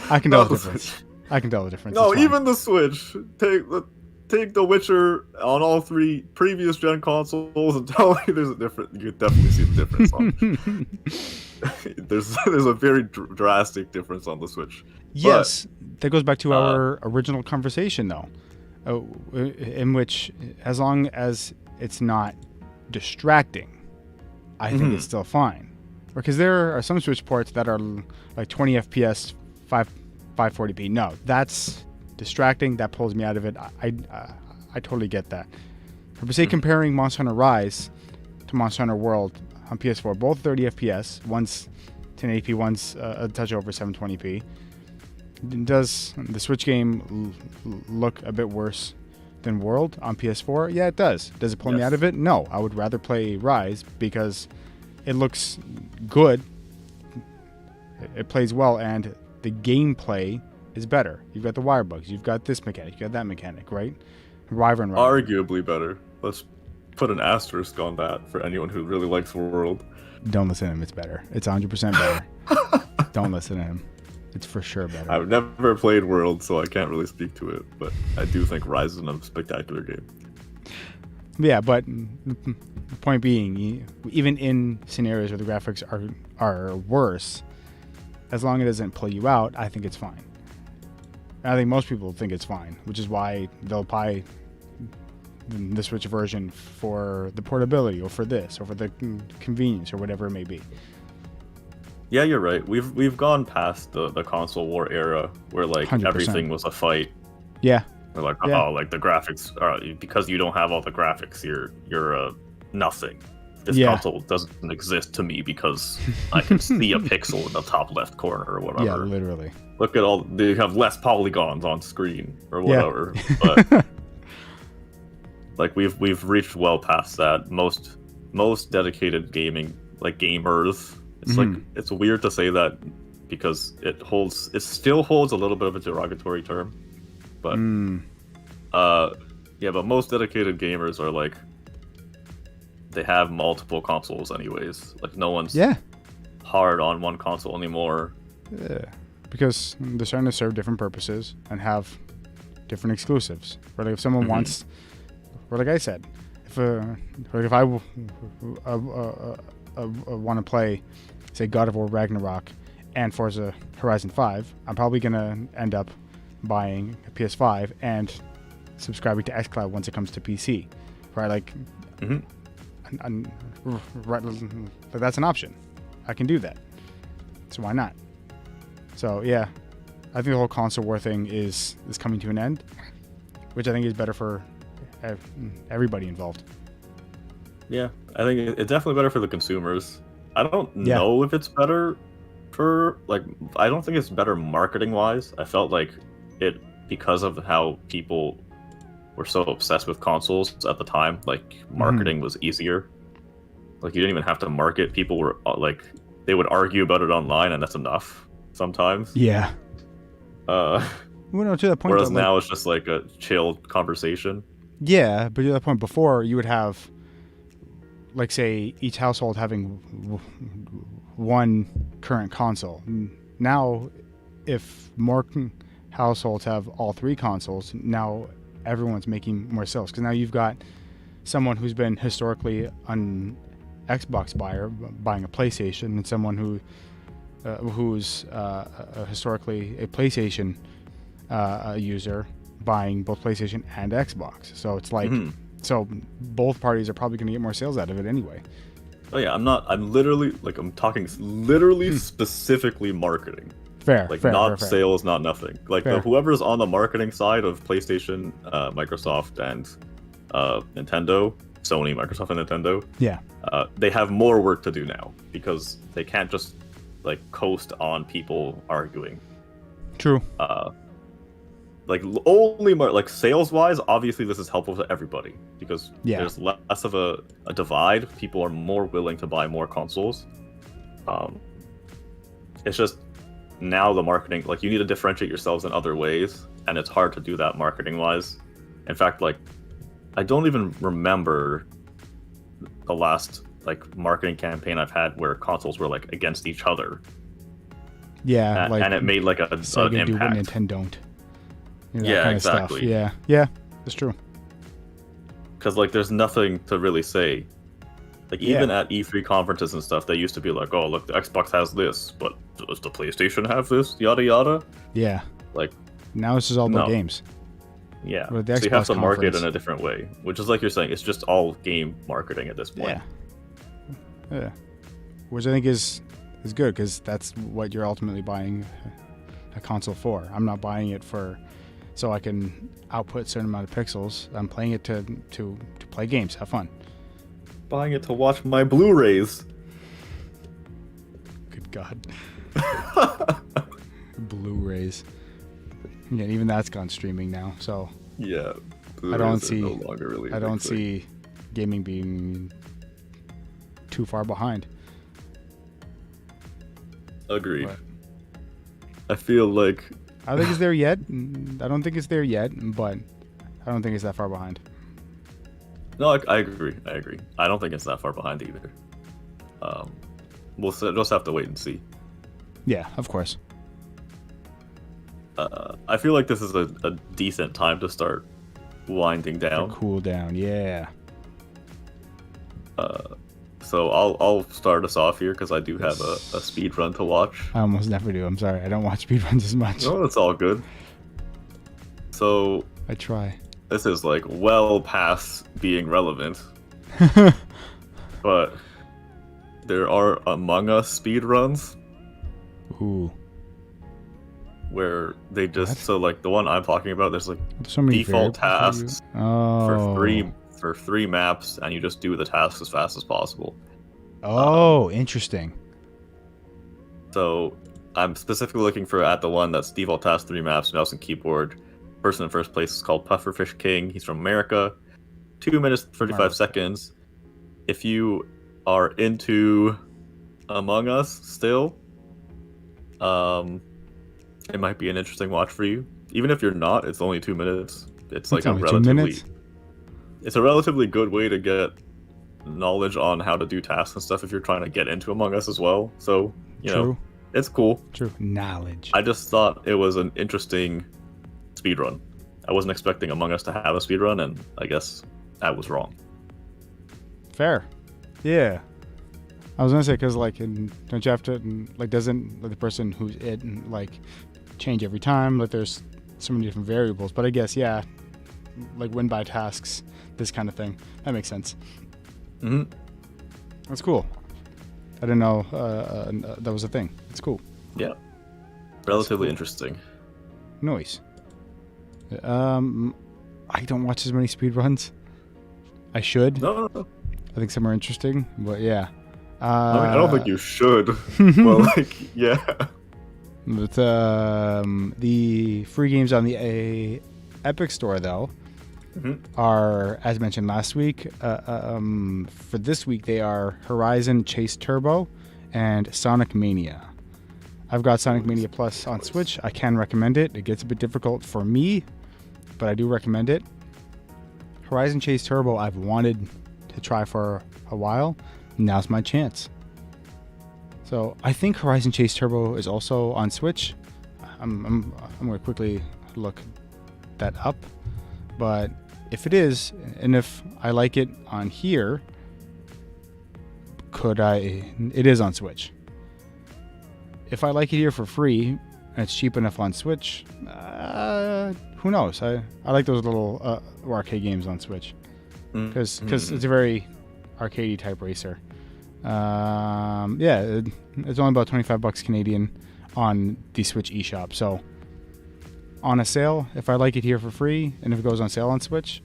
I can tell the difference. I can tell the difference. No, even the Switch. Take The Witcher on all 3 previous gen consoles and tell me there's a difference. You could definitely see the difference on it. There's a very drastic difference on the Switch. Yes, that goes back to our original conversation, though, in which as long as it's not distracting, I think it's still fine. Because there are some Switch ports that are like 20 FPS, 540p. No, that's distracting. That pulls me out of it. I totally get that. But say comparing Monster Hunter Rise to Monster Hunter World on PS4, both 30 FPS, one's 1080p, one's a touch over 720p. Does the Switch game look a bit worse than World on PS4? Yeah, it does. Does it pull me out of it? No. I would rather play Rise because it looks good, it plays well, and the gameplay is better. You've got the wire bugs, you've got this mechanic, you've got that mechanic, right? Wyvern. Arguably better. Let's put an asterisk on that for anyone who really likes World. Don't listen to him. It's better. It's 100% better. Don't listen to him. It's for sure better. I've never played World, so I can't really speak to it, but I do think Rise is a spectacular game. Yeah, but the point being, even in scenarios where the graphics are worse, as long as it doesn't pull you out, I think it's fine. I think most people think it's fine, which is why they'll buy the Switch version for the portability, or for this, or for the convenience, or whatever it may be. Yeah, you're right. We've gone past the console war era where like 100%. Everything was a fight. Yeah. Or like, oh, like the graphics are, because you don't have all the graphics, you're nothing. This console doesn't exist to me because I can see a pixel in the top left corner or whatever. Yeah, literally. Look at all, they have less polygons on screen or whatever. Yeah. But like we've reached well past that. Most dedicated gaming, like gamers, it's like, it's weird to say that because it still holds a little bit of a derogatory term. But but most dedicated gamers are like, they have multiple consoles anyways. Like no one's hard on one console anymore. Yeah, because they're starting to serve different purposes and have different exclusives. Or like if someone wants, or like I said, if I want to play, say, God of War Ragnarok and Forza Horizon 5, I'm probably gonna end up buying a PS5 and subscribing to xCloud once it comes to PC, right? Like, right, that's an option. I can do that, so why not? So yeah, I think the whole console war thing is coming to an end, which I think is better for everybody involved. Yeah, I think it's definitely better for the consumers. I don't know if it's better for, like, I don't think it's better marketing wise. I felt like it, because of how people were so obsessed with consoles at the time, like marketing was easier. Like you didn't even have to market. People were like, they would argue about it online, and that's enough sometimes. Yeah. Well, no, to that point. Whereas now it's just like a chill conversation. Yeah, but to that point, before you would have, like, say, each household having one current console. Now, if more households have all three consoles, now everyone's making more sales, because now you've got someone who's been historically Xbox buyer buying a PlayStation and someone who's historically a PlayStation user buying both PlayStation and Xbox. So it's like, so both parties are probably going to get more sales out of it anyway. Oh yeah, I'm literally, like, I'm talking literally specifically marketing. Fair. Not sales, not nothing. Like, whoever's on the marketing side of PlayStation, Microsoft, and Nintendo, Sony, Microsoft, and Nintendo, they have more work to do now because they can't just, like, coast on people arguing. True. Like, only like sales wise, obviously this is helpful to everybody because there's less of a divide. People are more willing to buy more consoles. It's just now the marketing, like, you need to differentiate yourselves in other ways, and it's hard to do that marketing wise. In fact, like, I don't even remember the last, like, marketing campaign I've had where consoles were, like, against each other. Yeah, and it made, like, an impact. Do what Nintendo don't. You know, yeah, kind exactly. Of stuff. Yeah, that's true. Because, like, there's nothing to really say. Like, even at E3 conferences and stuff, they used to be like, oh, look, the Xbox has this, but does the PlayStation have this? Yada, yada. Yeah. Like, now it's just all about games. Yeah. So you have to market in a different way, which is, like you're saying, it's just all game marketing at this point. Yeah. Which I think is good, because that's what you're ultimately buying a console for. I'm not buying it so I can output a certain amount of pixels. I'm playing it to play games, have fun. Buying it to watch my Blu-rays. Good God. Blu-rays. Yeah, even that's gone streaming now. So yeah, I don't see. No longer really I don't see gaming being too far behind. Agreed. But I feel like I don't think it's there yet. I don't think it's there yet, but I don't think it's that far behind. No, I agree. I don't think it's that far behind either. We'll just have to wait and see. Yeah, of course. I feel like this is a decent time to start winding down. Cool down, yeah. So I'll start us off here because I do have a speed run to watch. I almost never do. I'm sorry. I don't watch speed runs as much. No, it's all good. So I try. This is, like, well past being relevant. But there are Among Us speed runs. Ooh. Where they just so, like, the one I'm talking about, there's, like, so many default tasks for three maps, and you just do the tasks as fast as possible. Oh, interesting. So I'm specifically looking at the one that's default task, 3 maps, mouse and keyboard. Person in first place is called Pufferfish King. He's from America. 2 minutes 35 seconds. If you are into Among Us still, it might be an interesting watch for you. Even if you're not, it's only 2 minutes. It's like it's a relatively good way to get knowledge on how to do tasks and stuff if you're trying to get into Among Us as well. So, you know, it's cool. True. Knowledge. I just thought it was an interesting speedrun. I wasn't expecting Among Us to have a speedrun, and I guess I was wrong. Fair. Yeah. I was gonna say, because, like, don't you have to, like, doesn't the person who's it, like, change every time? Like, there's so many different variables. But I guess, yeah, like, win by tasks, this kind of thing. That makes sense. Mm-hmm. That's cool. I didn't know that was a thing. It's cool. Yeah. Relatively interesting. Nice. I don't watch as many speedruns. I should. No. I think some are interesting, but yeah. I don't think you should. Well, like, yeah. But the free games on the Epic Store, though, are, as mentioned last week, for this week they are Horizon Chase Turbo and Sonic Mania. I've got Sonic Mania Plus on Switch. I can recommend it. It gets a bit difficult for me, but I do recommend it. Horizon Chase Turbo I've wanted to try for a while. Now's my chance. So I think Horizon Chase Turbo is also on Switch. I'm going to quickly look that up. But if it is, and if I like it on here, could I? It is on Switch. If I like it here for free, and it's cheap enough on Switch, who knows? I like those little arcade games on Switch because it's a very arcadey type racer. Yeah, it's only about $25 Canadian on the Switch eShop. So on a sale, if I like it here for free, and if it goes on sale on Switch,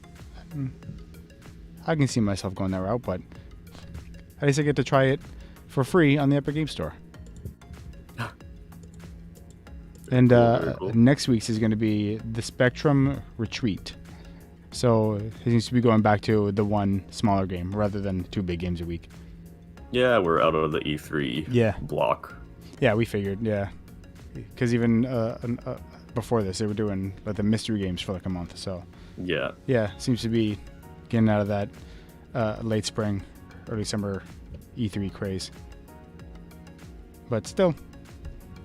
I can see myself going that route. But at least I get to try it for free on the Epic Game Store. And cool. Next week's is going to be the Spectrum Retreat. So it seems to be going back to the one smaller game rather than 2 big games a week. Yeah, we're out of the E3 block. Yeah, we figured, yeah. Because even before this, they were doing like the mystery games for like a month. So yeah, seems to be getting out of that late spring, early summer E3 craze. But still,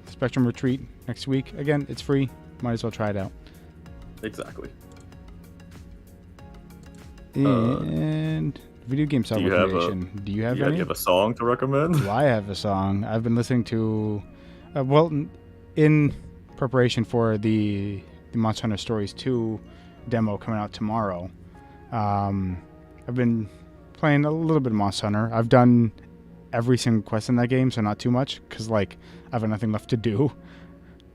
Spectrum Retreat next week. Again, it's free. Might as well try it out. Exactly. And video game software creation. Do you have any? Do you have a song to recommend? Do I have a song? I've been listening to, in preparation for the Monster Hunter Stories 2 demo coming out tomorrow. I've been playing a little bit of Monster Hunter. I've done every single quest in that game, so not too much, because like I have nothing left to do.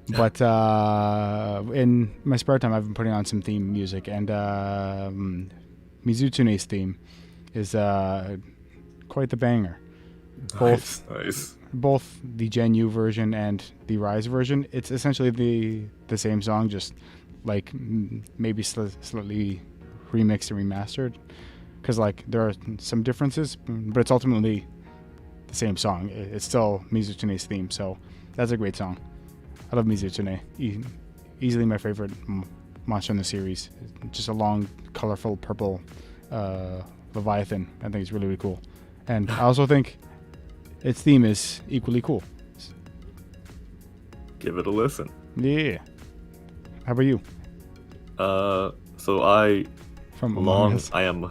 But in my spare time, I've been putting on some theme music, and Mizutsune's theme is quite the banger. Nice. Both the Gen U version and the Rise version, it's essentially the same song, just like maybe slightly remixed and remastered, because like there are some differences, but it's ultimately the same song. It's still Mizutsune's theme, so that's a great song. I love Mizutsune. Easily my favorite monster in the series. Just a long, colorful purple Leviathan. I think it's really, really cool. And I also think its theme is equally cool. Give it a listen. Yeah. How about you? So I am.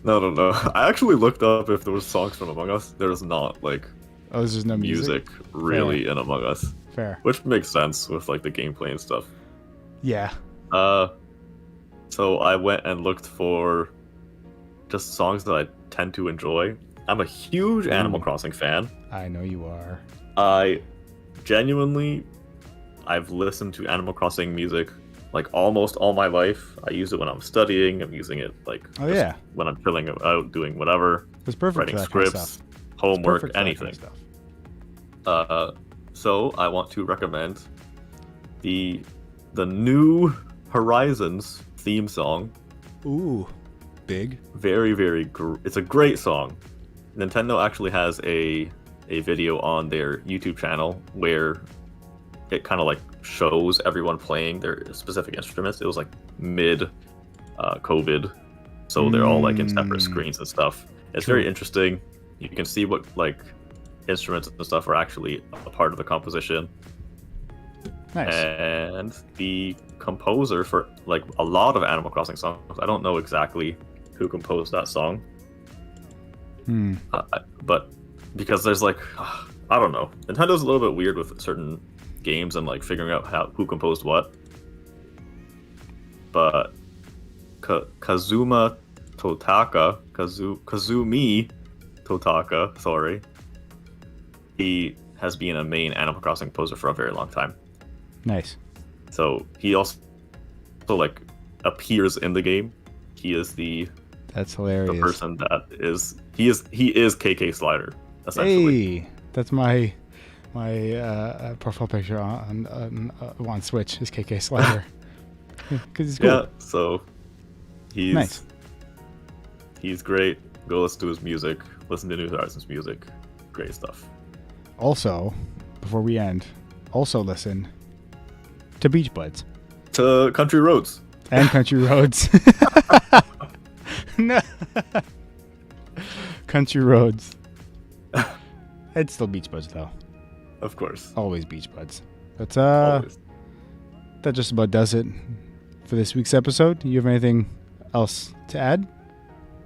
No. I actually looked up if there was songs from Among Us. There's not there's just no music really in Among Us. Fair. Which makes sense with like the gameplay and stuff. Yeah. So I went and looked for just songs that I tend to enjoy. I'm a huge Animal Crossing fan. I know you are. I've listened to Animal Crossing music like almost all my life. I use it when I'm studying. I'm using it when I'm chilling out, doing whatever. It's perfect writing for that scripts, kind of stuff. homework, anything. So I want to recommend the New Horizons theme song. Ooh, big. Very, very. It's a great song. Nintendo actually has a video on their YouTube channel where it kind of like shows everyone playing their specific instruments. It was like mid COVID, so they're all like in separate screens and stuff. It's very interesting. You can see what like instruments and stuff are actually a part of the composition. Nice. And the composer for like a lot of Animal Crossing songs, I don't know exactly who composed that song. But because there's like, I don't know, Nintendo's a little bit weird with certain games and like figuring out who composed what. But Kazumi Totaka, sorry, he has been a main Animal Crossing composer for a very long time. Nice. So he also like appears in the game. He is That's hilarious. The person that is he is KK Slider, essentially. Hey, that's my profile picture on Switch is KK Slider. Because he's cool. Yeah, so he's nice. He's great. Go listen to his music. Listen to New Horizons music. Great stuff. Also, before we end, listen to Beach Buds. To Country Roads. And Country Roads. No. Country Roads. It's still Beach Buds, though. Of course. Always Beach Buds. But Always. That just about does it for this week's episode. Do you have anything else to add?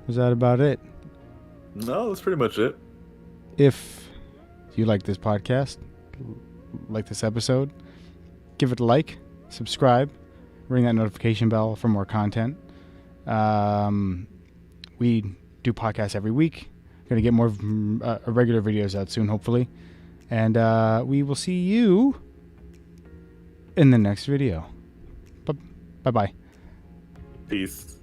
Was that about it? No, that's pretty much it. If you like this podcast, like this episode, give it a like, subscribe, ring that notification bell for more content. We do podcasts every week. Going to get more regular videos out soon, hopefully. And we will see you in the next video. Bye-bye. Peace.